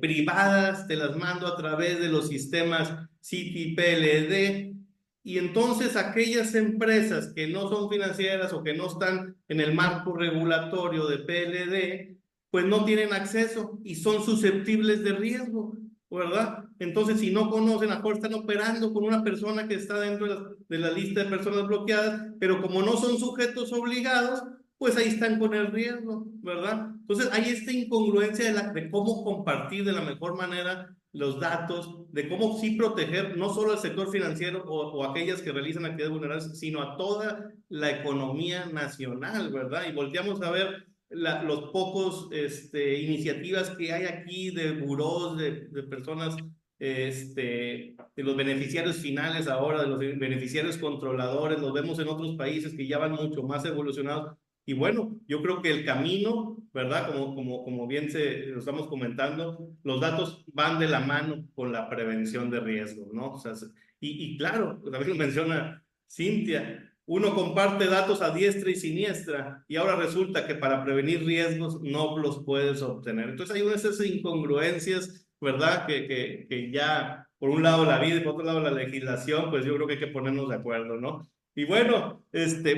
privadas, te las mando a través de los sistemas Citi, PLD, y entonces aquellas empresas que no son financieras o que no están en el marco regulatorio de PLD, pues no tienen acceso y son susceptibles de riesgo, ¿verdad? Entonces, si no conocen, a lo mejor están operando con una persona que está dentro de la lista de personas bloqueadas, pero como no son sujetos obligados, pues ahí están con el riesgo, ¿verdad? Entonces hay esta incongruencia de cómo compartir de la mejor manera los datos, de cómo sí proteger no solo al sector financiero o aquellas que realizan actividades vulnerables, sino a toda la economía nacional, ¿verdad? Y volteamos a ver los pocos iniciativas que hay aquí de burós, de personas, de los beneficiarios finales ahora, de los beneficiarios controladores, los vemos en otros países que ya van mucho más evolucionados. Y bueno, yo creo que el camino, ¿verdad? Como bien lo estamos comentando, los datos van de la mano con la prevención de riesgos, ¿no? O sea, y claro, también lo menciona Cintia, uno comparte datos a diestra y siniestra y ahora resulta que para prevenir riesgos no los puedes obtener. Entonces hay esas incongruencias, ¿verdad? Que ya por un lado la vida y por otro lado la legislación, pues yo creo que hay que ponernos de acuerdo, ¿no? Y bueno,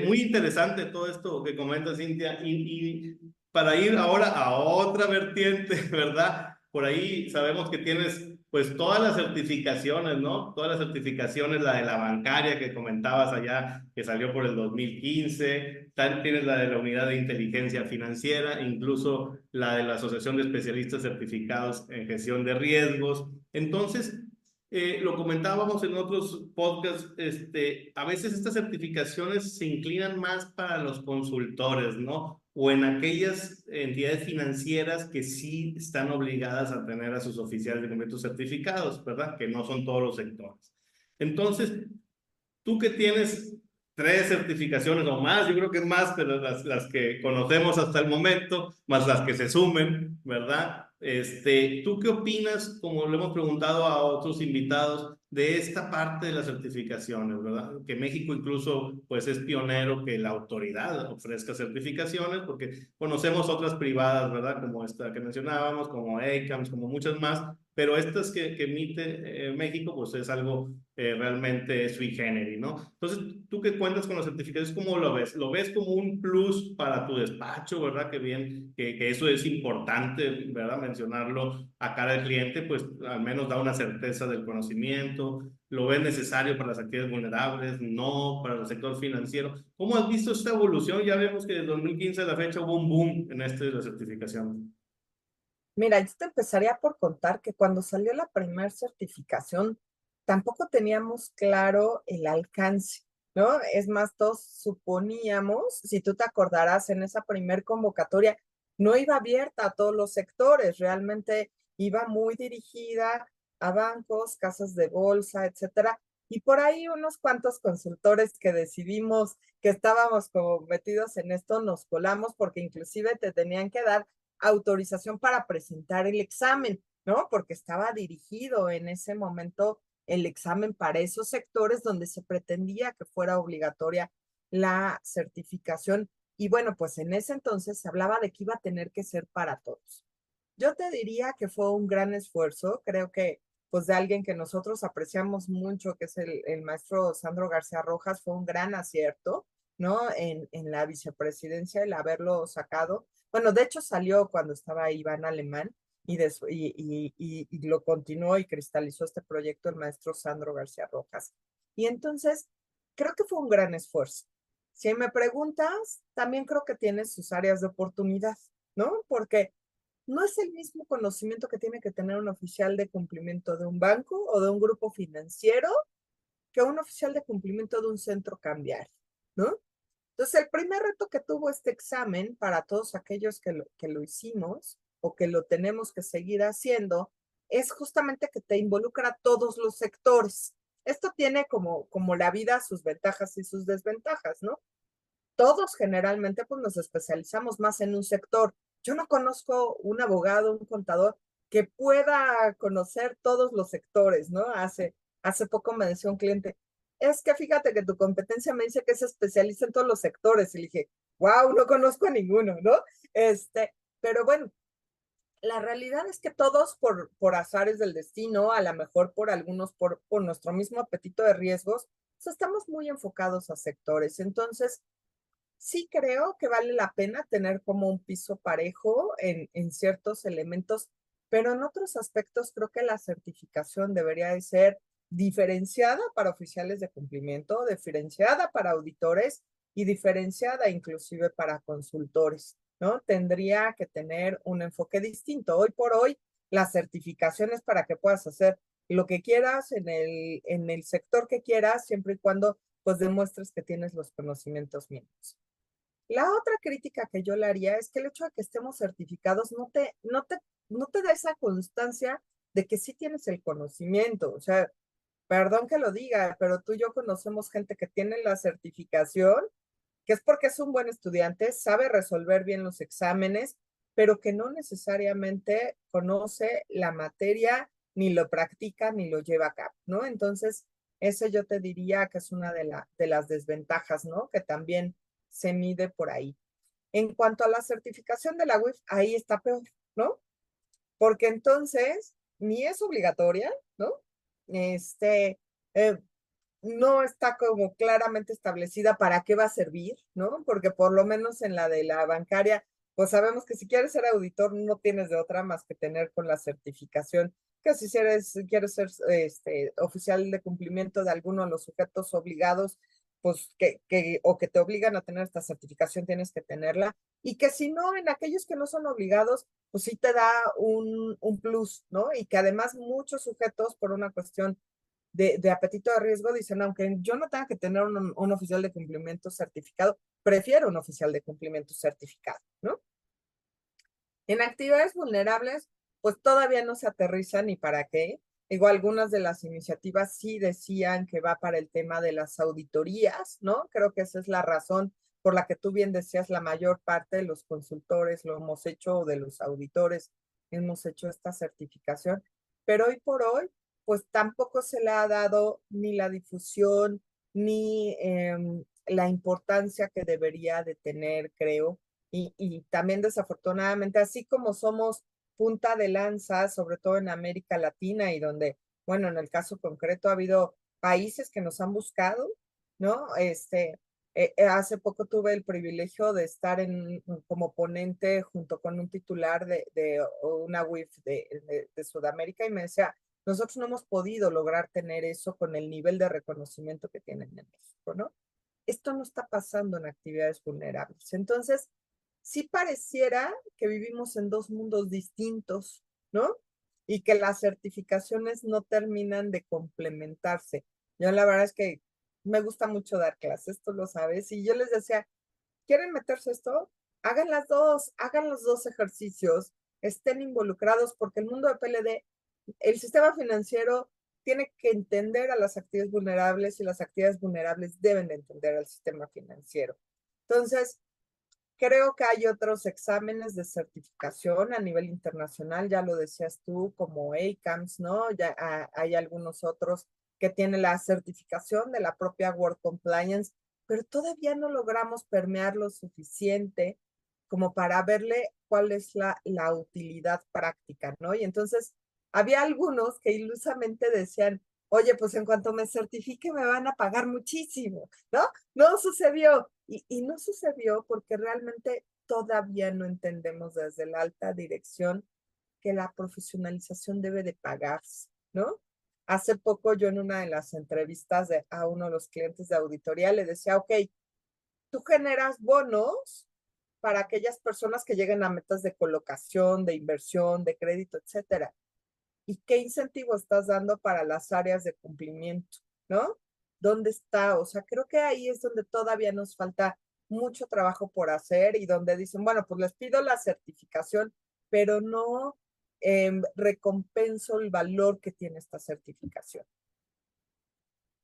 muy interesante todo esto que comenta Cintia y para ir ahora a otra vertiente, ¿verdad? Por ahí sabemos que tienes pues todas las certificaciones, ¿no? Todas las certificaciones, la de la bancaria que comentabas allá, que salió por el 2015, tienes la de la Unidad de Inteligencia Financiera, incluso la de la Asociación de Especialistas Certificados en Gestión de Riesgos. Entonces, lo comentábamos en otros podcasts, a veces estas certificaciones se inclinan más para los consultores, ¿no? O en aquellas entidades financieras que sí están obligadas a tener a sus oficiales de cumplimiento certificados, ¿verdad? Que no son todos los sectores. Entonces, tú que tienes 3 certificaciones o más, yo creo que es más, pero las que conocemos hasta el momento, más las que se sumen, ¿verdad? ¿Tú qué opinas, como le hemos preguntado a otros invitados, de esta parte de las certificaciones, ¿verdad? Que México incluso pues es pionero que la autoridad ofrezca certificaciones, porque conocemos otras privadas, ¿verdad? Como esta que mencionábamos, como ACAMS, como muchas más, pero estas que emite México pues es algo realmente sui generis, ¿no? Entonces, tú que cuentas con los certificados, ¿cómo lo ves? ¿Lo ves como un plus para tu despacho, verdad? Que bien, que eso es importante, ¿verdad? Mencionarlo a cara del cliente, pues al menos da una certeza del conocimiento. ¿Lo ves necesario para las actividades vulnerables? No, para el sector financiero. ¿Cómo has visto esta evolución? Ya vemos que desde 2015 a la fecha hubo un boom en de la certificación. Mira, yo te empezaría por contar que cuando salió la primera certificación, tampoco teníamos claro el alcance, ¿no? Es más, todos suponíamos, si tú te acordarás, en esa primer convocatoria, no iba abierta a todos los sectores, realmente iba muy dirigida a bancos, casas de bolsa, etcétera. Y por ahí unos cuantos consultores que decidimos que estábamos como metidos en esto, nos colamos porque inclusive te tenían que dar autorización para presentar el examen, ¿no? Porque estaba dirigido en ese momento el examen para esos sectores donde se pretendía que fuera obligatoria la certificación. Y bueno, pues en ese entonces se hablaba de que iba a tener que ser para todos. Yo te diría que fue un gran esfuerzo, creo que pues de alguien que nosotros apreciamos mucho, que es el maestro Sandro García Rojas, fue un gran acierto, ¿no? En la vicepresidencia, el haberlo sacado. Bueno, de hecho salió cuando estaba Iván Alemán y lo continuó y cristalizó este proyecto el maestro Sandro García Rojas. Y entonces, creo que fue un gran esfuerzo. Si me preguntas, también creo que tiene sus áreas de oportunidad, ¿no? Porque no es el mismo conocimiento que tiene que tener un oficial de cumplimiento de un banco o de un grupo financiero que un oficial de cumplimiento de un centro cambiario, ¿no? Entonces, el primer reto que tuvo este examen para todos aquellos que lo hicimos o que lo tenemos que seguir haciendo es justamente que te involucra a todos los sectores. Esto tiene como la vida sus ventajas y sus desventajas, ¿no? Todos generalmente pues nos especializamos más en un sector. Yo no conozco un abogado, un contador que pueda conocer todos los sectores, ¿no? Hace poco me decía un cliente, es que fíjate que tu competencia me dice que se especializa en todos los sectores. Y le dije, wow, no conozco a ninguno, ¿no? Pero bueno, la realidad es que todos por azares del destino, a lo mejor por algunos por nuestro mismo apetito de riesgos, pues estamos muy enfocados a sectores. Entonces, sí creo que vale la pena tener como un piso parejo en ciertos elementos, pero en otros aspectos creo que la certificación debería de ser diferenciada para oficiales de cumplimiento, diferenciada para auditores y diferenciada inclusive para consultores, ¿no? Tendría que tener un enfoque distinto. Hoy por hoy, la certificación es para que puedas hacer lo que quieras en el sector que quieras, siempre y cuando pues demuestres que tienes los conocimientos mínimos. La otra crítica que yo le haría es que el hecho de que estemos certificados no te da esa constancia de que sí tienes el conocimiento. O sea, perdón que lo diga, pero tú y yo conocemos gente que tiene la certificación, que es porque es un buen estudiante, sabe resolver bien los exámenes, pero que no necesariamente conoce la materia, ni lo practica, ni lo lleva a cabo, ¿no? Entonces, ese yo te diría que es una de las desventajas, ¿no? Que también se mide por ahí. En cuanto a la certificación de la UIF, ahí está peor, ¿no? Porque entonces ni es obligatoria, ¿no? Este, eh, no está como claramente establecida para qué va a servir, ¿no? Porque por lo menos en la de la bancaria, pues sabemos que si quieres ser auditor no tienes de otra más que tener con la certificación, que si quieres ser oficial de cumplimiento de alguno de los sujetos obligados, pues o que te obligan a tener esta certificación, tienes que tenerla, y que si no, en aquellos que no son obligados, pues sí te da un plus, ¿no? Y que además muchos sujetos, por una cuestión de apetito de riesgo, dicen, aunque yo no tenga que tener un oficial de cumplimiento certificado, prefiero un oficial de cumplimiento certificado, ¿no? En actividades vulnerables, pues todavía no se aterriza ni para qué. Digo, algunas de las iniciativas sí decían que va para el tema de las auditorías, ¿no? Creo que esa es la razón por la que tú bien decías, la mayor parte de los consultores lo hemos hecho, o de los auditores hemos hecho esta certificación, pero hoy por hoy, pues tampoco se le ha dado ni la difusión, ni la importancia que debería de tener, creo, y también desafortunadamente, así como somos punta de lanza, sobre todo en América Latina y donde, bueno, en el caso concreto ha habido países que nos han buscado, ¿no? Hace poco tuve el privilegio de estar como ponente junto con un titular de una WIF de Sudamérica y me decía, nosotros no hemos podido lograr tener eso con el nivel de reconocimiento que tienen en México, ¿no? Esto no está pasando en actividades vulnerables. Entonces, sí pareciera que vivimos en dos mundos distintos, ¿no? Y que las certificaciones no terminan de complementarse. Yo la verdad es que me gusta mucho dar clases, tú lo sabes, y yo les decía, ¿quieren meterse esto? Hagan los dos ejercicios, estén involucrados, porque el mundo de PLD, el sistema financiero tiene que entender a las actividades vulnerables y las actividades vulnerables deben de entender al sistema financiero. Entonces, creo que hay otros exámenes de certificación a nivel internacional, ya lo decías tú, como ACAMS, ¿no? Ya hay algunos otros que tienen la certificación de la propia World Compliance, pero todavía no logramos permear lo suficiente como para verle cuál es la utilidad práctica, ¿no? Y entonces había algunos que ilusamente decían, oye, pues en cuanto me certifique me van a pagar muchísimo, ¿no? No sucedió. Y no sucedió porque realmente todavía no entendemos desde la alta dirección que la profesionalización debe de pagarse, ¿no? Hace poco yo en una de las entrevistas a uno de los clientes de auditoría le decía, ok, tú generas bonos para aquellas personas que lleguen a metas de colocación, de inversión, de crédito, etcétera. ¿Y qué incentivo estás dando para las áreas de cumplimiento? ¿No? ¿Dónde está? O sea, creo que ahí es donde todavía nos falta mucho trabajo por hacer y donde dicen, bueno, pues les pido la certificación, pero no recompenso el valor que tiene esta certificación.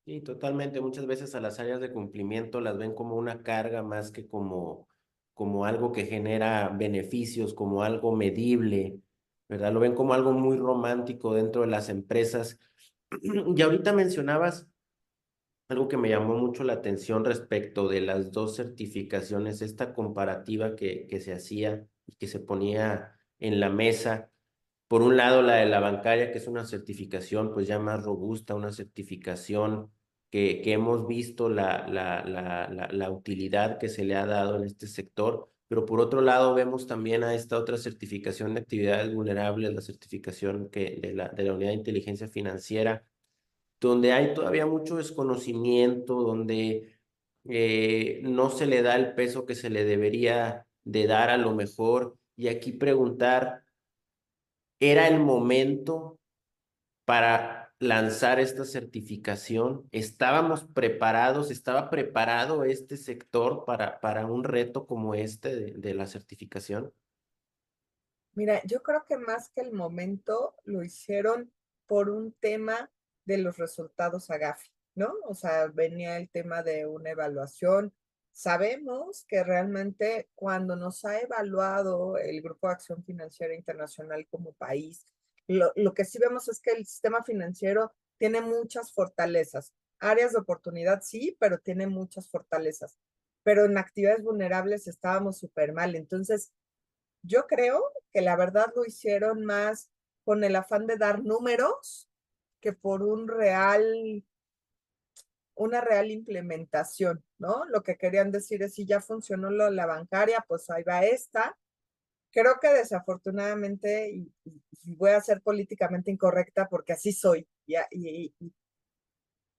Sí, totalmente. Muchas veces a las áreas de cumplimiento las ven como una carga más que como algo que genera beneficios, como algo medible, ¿verdad? Lo ven como algo muy romántico dentro de las empresas. Y ahorita mencionabas algo que me llamó mucho la atención respecto de las dos certificaciones, esta comparativa que se hacía. y que se ponía en la mesa. Por un lado, la de la bancaria, que es una certificación pues ya más robusta, una certificación que hemos visto la utilidad que se le ha dado en este sector, pero por otro lado vemos también a esta otra certificación de actividades vulnerables, la certificación de la Unidad de Inteligencia Financiera, donde hay todavía mucho desconocimiento, donde no se le da el peso que se le debería de dar a lo mejor. Y aquí preguntar, ¿era el momento para lanzar esta certificación? ¿Estábamos preparados? ¿Estaba preparado este sector para un reto como este de la certificación? Mira, yo creo que más que el momento lo hicieron por un tema de los resultados a Gafi, ¿no? O sea, venía el tema de una evaluación. Sabemos que realmente cuando nos ha evaluado el Grupo de Acción Financiera Internacional como país, lo que sí vemos es que el sistema financiero tiene muchas fortalezas. Áreas de oportunidad sí, pero tiene muchas fortalezas. Pero en actividades vulnerables estábamos súper mal. Entonces, yo creo que la verdad lo hicieron más con el afán de dar números que por una real implementación, ¿no? Lo que querían decir es si ya funcionó la bancaria, pues ahí va esta. Creo que desafortunadamente, y voy a ser políticamente incorrecta porque así soy, y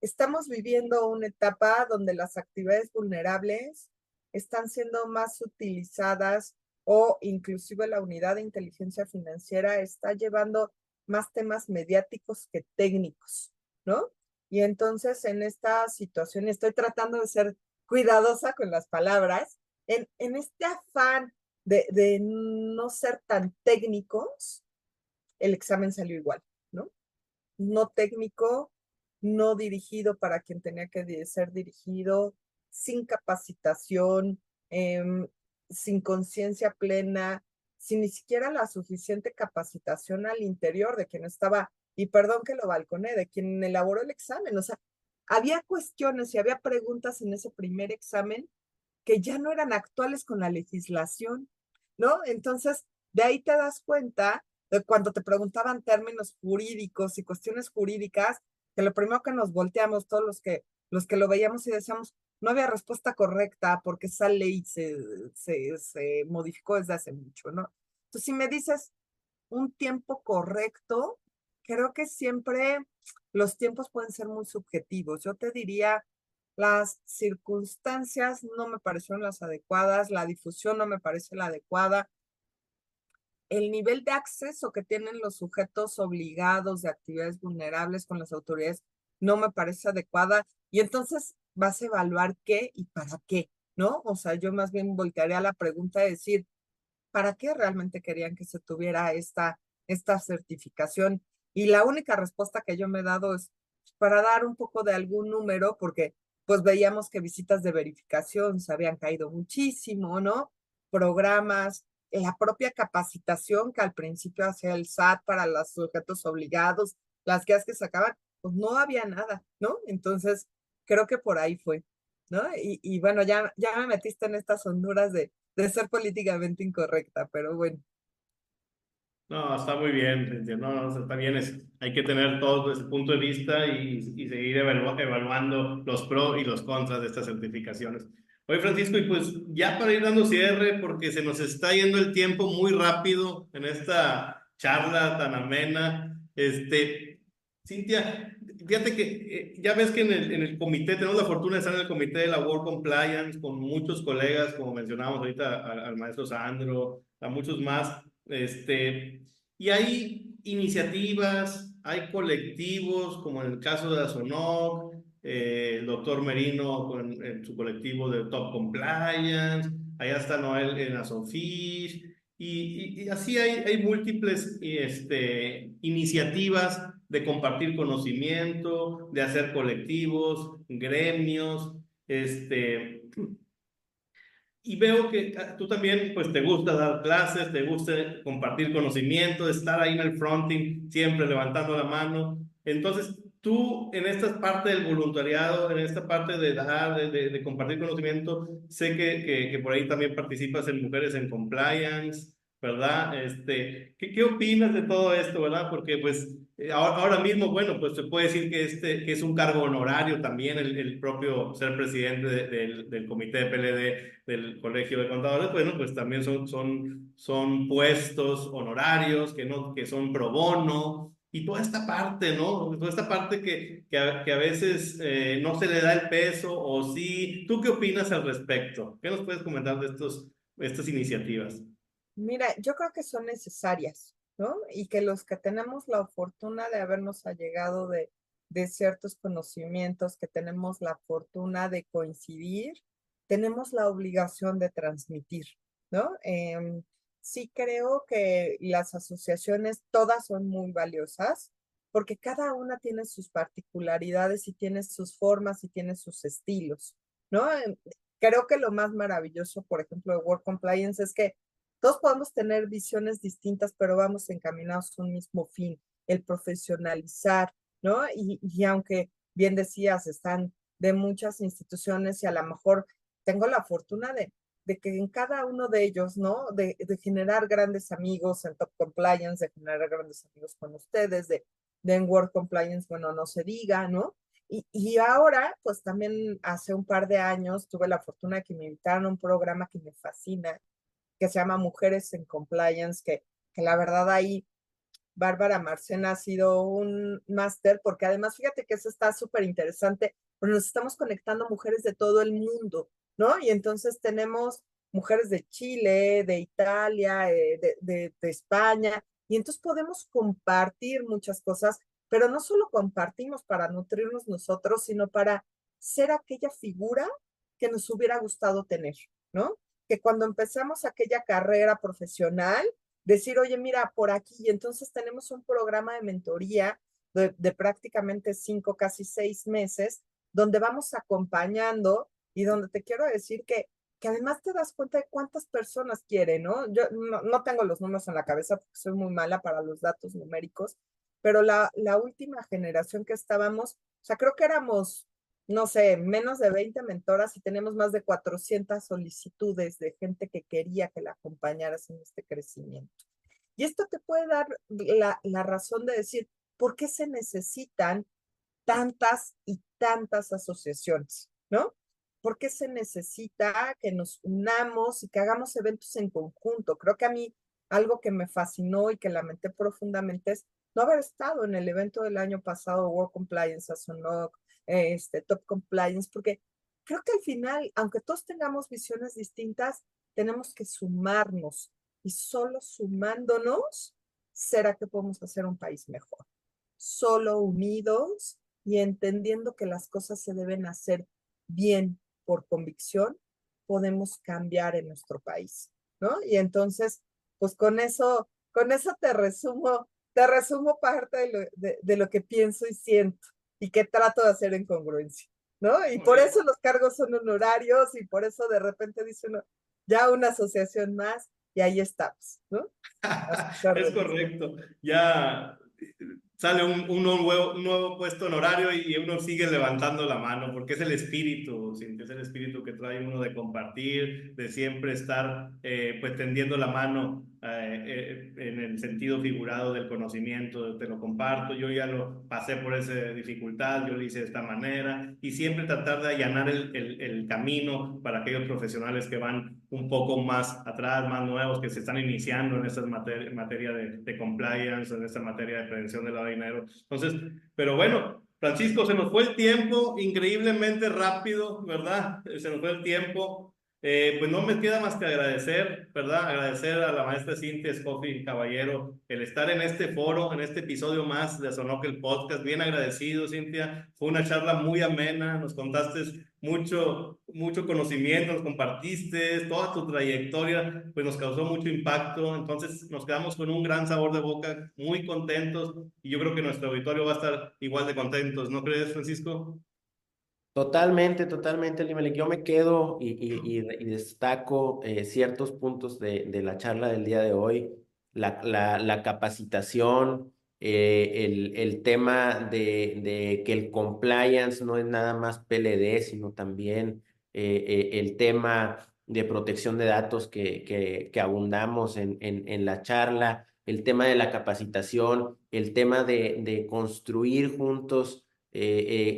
estamos viviendo una etapa donde las actividades vulnerables están siendo más utilizadas o inclusive la unidad de inteligencia financiera está llevando más temas mediáticos que técnicos, ¿no? Y entonces en esta situación, estoy tratando de ser cuidadosa con las palabras, en este afán de no ser tan técnicos, el examen salió igual, ¿no? No técnico, no dirigido para quien tenía que ser dirigido, sin capacitación, sin conciencia plena, sin ni siquiera la suficiente capacitación al interior de quien estaba, y perdón que lo balconé, de quien elaboró el examen. O sea, había cuestiones y había preguntas en ese primer examen que ya no eran actuales con la legislación, ¿no? Entonces, de ahí te das cuenta de cuando te preguntaban términos jurídicos y cuestiones jurídicas, que lo primero que nos volteamos todos los que lo veíamos y decíamos, no había respuesta correcta porque esa ley se modificó desde hace mucho, ¿no? Entonces, si me dices un tiempo correcto, creo que siempre los tiempos pueden ser muy subjetivos. Yo te diría, las circunstancias no me parecieron las adecuadas, la difusión no me parece la adecuada, el nivel de acceso que tienen los sujetos obligados de actividades vulnerables con las autoridades no me parece adecuada. Y entonces vas a evaluar qué y para qué, ¿no? O sea, yo más bien voltearía a la pregunta de decir, ¿para qué realmente querían que se tuviera esta certificación? Y la única respuesta que yo me he dado es para dar un poco de algún número, porque pues veíamos que visitas de verificación se habían caído muchísimo, ¿no? Programas, la propia capacitación que al principio hacía el SAT para los sujetos obligados, las guías que sacaban, pues no había nada, ¿no? Entonces, creo que por ahí fue, ¿no? Y bueno, ya me metiste en estas honduras de ser políticamente incorrecta, pero bueno. No, está muy bien, Cintia. No, no, está bien. Hay que tener todo ese punto de vista y seguir evaluando los pros y los contras de estas certificaciones. Oye, Francisco, y pues ya para ir dando cierre, porque se nos está yendo el tiempo muy rápido en esta charla tan amena. Cintia, fíjate que ya ves que en el comité, tenemos la fortuna de estar en el comité de la World Compliance con muchos colegas, como mencionamos ahorita al maestro Sandro, a muchos más. Y hay iniciativas, hay colectivos, como en el caso de ASONOC, el doctor Merino en su colectivo de Top Compliance, allá está Noel en ASOFISH, y así hay múltiples iniciativas de compartir conocimiento, de hacer colectivos, gremios, y veo que tú también, pues, te gusta dar clases, te gusta compartir conocimiento, estar ahí en el fronting, siempre levantando la mano. Entonces, tú en esta parte del voluntariado, en esta parte de dar, de compartir conocimiento, sé que por ahí también participas en Mujeres en Compliance. ¿verdad? ¿Qué opinas de todo esto, verdad? Porque pues ahora mismo, bueno, pues se puede decir que es un cargo honorario también el propio ser presidente del comité de PLD del Colegio de Contadores, bueno, pues también son puestos honorarios que son pro bono. Y toda esta parte, ¿no? Toda esta parte que a veces no se le da el peso o sí. ¿Tú qué opinas al respecto? ¿Qué nos puedes comentar de estas iniciativas? Mira, yo creo que son necesarias, ¿no? Y que los que tenemos la fortuna de habernos allegado de ciertos conocimientos, que tenemos la fortuna de coincidir, tenemos la obligación de transmitir, ¿no? Sí creo que las asociaciones todas son muy valiosas porque cada una tiene sus particularidades y tiene sus formas y tiene sus estilos, ¿no? Creo que lo más maravilloso, por ejemplo, de Work Compliance es que todos podemos tener visiones distintas, pero vamos encaminados a un mismo fin, el profesionalizar, ¿no? Y aunque bien decías, están de muchas instituciones y a lo mejor tengo la fortuna de que en cada uno de ellos, ¿no? De generar grandes amigos en Top Compliance, de generar grandes amigos con ustedes, de en Work Compliance, bueno, no se diga, ¿no? Y ahora, pues también hace un par de años tuve la fortuna de que me invitaron a un programa que me fascina, que se llama Mujeres en Compliance, que la verdad ahí Bárbara Marcena ha sido un máster, porque además fíjate que eso está súper interesante, porque nos estamos conectando mujeres de todo el mundo, ¿no? Y entonces tenemos mujeres de Chile, de Italia, de España, y entonces podemos compartir muchas cosas, pero no solo compartimos para nutrirnos nosotros, sino para ser aquella figura que nos hubiera gustado tener, ¿no? Que cuando empezamos aquella carrera profesional, decir, oye, mira, por aquí, y entonces tenemos un programa de mentoría de prácticamente 5, casi 6 meses, donde vamos acompañando y donde te quiero decir que además te das cuenta de cuántas personas quieren, ¿no? Yo no tengo los números en la cabeza porque soy muy mala para los datos numéricos, pero la última generación que estábamos, o sea, creo que éramos, no sé, menos de 20 mentoras y tenemos más de 400 solicitudes de gente que quería que la acompañaras en este crecimiento. Y esto te puede dar la razón de decir, ¿por qué se necesitan tantas y tantas asociaciones? ¿No? ¿Por qué se necesita que nos unamos y que hagamos eventos en conjunto? Creo que a mí algo que me fascinó y que lamenté profundamente es no haber estado en el evento del año pasado, Work Compliance, ASONOC, Top Compliance, porque creo que al final, aunque todos tengamos visiones distintas, tenemos que sumarnos y solo sumándonos será que podemos hacer un país mejor. Solo unidos y entendiendo que las cosas se deben hacer bien por convicción, podemos cambiar en nuestro país, ¿no? Y entonces, pues con eso te resumo parte de lo que pienso y siento y que trato de hacer en congruencia, ¿no? Y Muy por bien. eso los cargos son honorarios y por eso de repente dice uno, ya una asociación más y ahí estamos, ¿no? Es correcto. Ya sale un nuevo puesto honorario y uno sigue levantando la mano porque es el espíritu, Cintia, es el espíritu que trae uno de compartir, de siempre estar pues tendiendo la mano en el sentido figurado del conocimiento, te lo comparto, yo ya lo pasé por esa dificultad, yo lo hice de esta manera y siempre tratar de allanar el camino para aquellos profesionales que van un poco más atrás, más nuevos, que se están iniciando en esta materia de compliance, en esta materia de prevención del lavado de dinero. Entonces, pero bueno, Francisco, se nos fue el tiempo increíblemente rápido, ¿verdad? Se nos fue el tiempo. Pues no me queda más que agradecer, ¿verdad? Agradecer a la maestra Cintia Scofi Caballero el estar en este foro, en este episodio más de Sonoc el Podcast. Bien agradecido, Cintia. Fue una charla muy amena, nos contaste mucho conocimiento, nos compartiste toda tu trayectoria, pues nos causó mucho impacto. Entonces nos quedamos con un gran sabor de boca, muy contentos y yo creo que nuestro auditorio va a estar igual de contentos, ¿no crees, Francisco? Totalmente, totalmente, Limelec. Yo me quedo y destaco ciertos puntos de la charla del día de hoy, la capacitación, el tema de que el compliance no es nada más PLD, sino también el tema de protección de datos que abundamos en la charla, el tema de la capacitación, el tema de construir juntos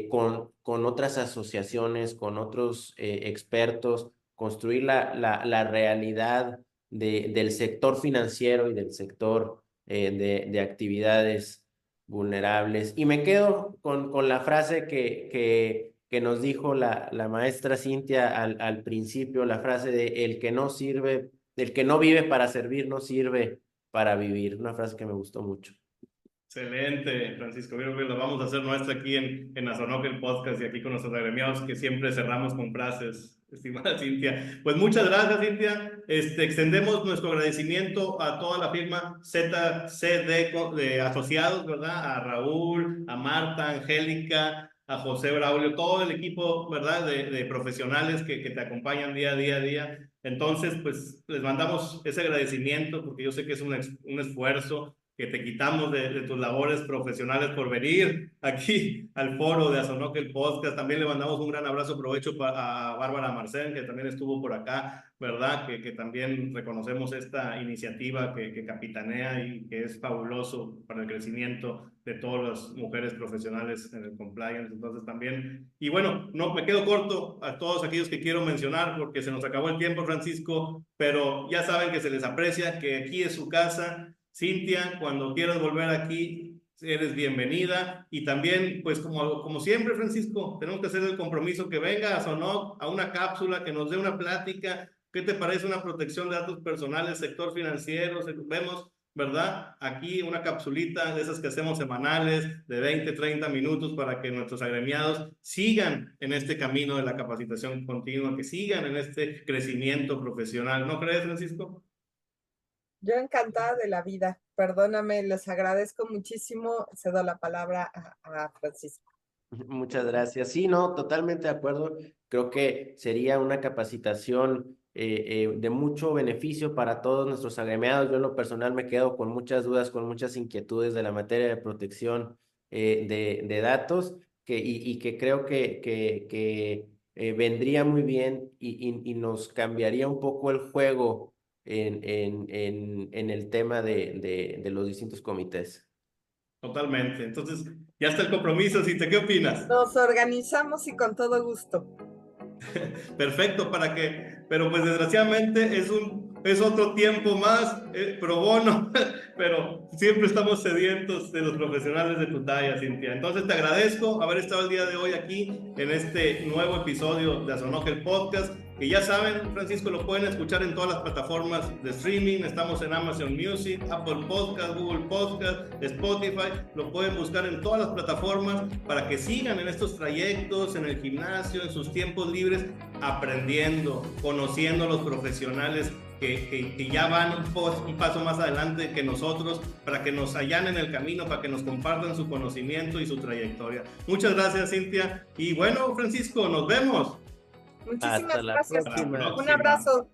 con otras asociaciones, con otros expertos, construir la realidad del sector financiero y del sector de actividades vulnerables. Y me quedo con la frase que nos dijo la maestra Cintia al principio, la frase de el que no sirve, el que no vive para servir, no sirve para vivir. Una frase que me gustó mucho. Excelente, Francisco. Creo que lo vamos a hacer nuestra aquí en ASONOC, el podcast, y aquí con nuestros agremiados, que siempre cerramos con frases, estimada Cintia. Pues muchas gracias, Cintia. Extendemos nuestro agradecimiento a toda la firma ZCD de asociados, ¿verdad? A Raúl, a Marta, a Angélica, a José Braulio, todo el equipo, ¿verdad? De profesionales que te acompañan día a día. Entonces, pues les mandamos ese agradecimiento porque yo sé que es un esfuerzo que te quitamos de tus labores profesionales por venir aquí al foro de ASONOC, el podcast. También le mandamos un gran abrazo, provecho a Bárbara Marcén, que también estuvo por acá, ¿verdad? Que también reconocemos esta iniciativa que capitanea y que es fabuloso para el crecimiento de todas las mujeres profesionales en el compliance. Entonces también, y bueno, no me quedo corto a todos aquellos que quiero mencionar porque se nos acabó el tiempo, Francisco, pero ya saben que se les aprecia, que aquí es su casa. Cintia, cuando quieras volver aquí, eres bienvenida. Y también, pues como siempre, Francisco, tenemos que hacer el compromiso que venga a ASONOC a una cápsula, que nos dé una plática. ¿Qué te parece una protección de datos personales, sector financiero? Vemos, ¿verdad? Aquí una capsulita de esas que hacemos semanales, de 20, 30 minutos, para que nuestros agremiados sigan en este camino de la capacitación continua, que sigan en este crecimiento profesional. ¿No crees, Francisco? Yo encantada de la vida. Perdóname, les agradezco muchísimo. Cedo la palabra a Francisco. Muchas gracias. Sí, no, totalmente de acuerdo. Creo que sería una capacitación de mucho beneficio para todos nuestros agremiados. Yo en lo personal me quedo con muchas dudas, con muchas inquietudes de la materia de protección de datos y que creo que vendría muy bien y nos cambiaría un poco el juego en el tema de los distintos comités. Totalmente. Entonces, ya está el compromiso, Cintia. ¿Qué opinas? Nos organizamos y con todo gusto. Perfecto, pero pues desgraciadamente es otro tiempo más pro bono, pero siempre estamos sedientos de los profesionales de tu talla, Cintia. Entonces te agradezco haber estado el día de hoy aquí en este nuevo episodio de ASONOC, el podcast. Y ya saben, Francisco, lo pueden escuchar en todas las plataformas de streaming. Estamos en Amazon Music, Apple Podcast, Google Podcast, Spotify. Lo pueden buscar en todas las plataformas para que sigan en estos trayectos, en el gimnasio, en sus tiempos libres, aprendiendo, conociendo a los profesionales que ya van un paso más adelante que nosotros, para que nos allanen el camino, para que nos compartan su conocimiento y su trayectoria. Muchas gracias, Cintia. Y bueno, Francisco, nos vemos. Muchísimas Hasta la gracias. próxima. Un abrazo.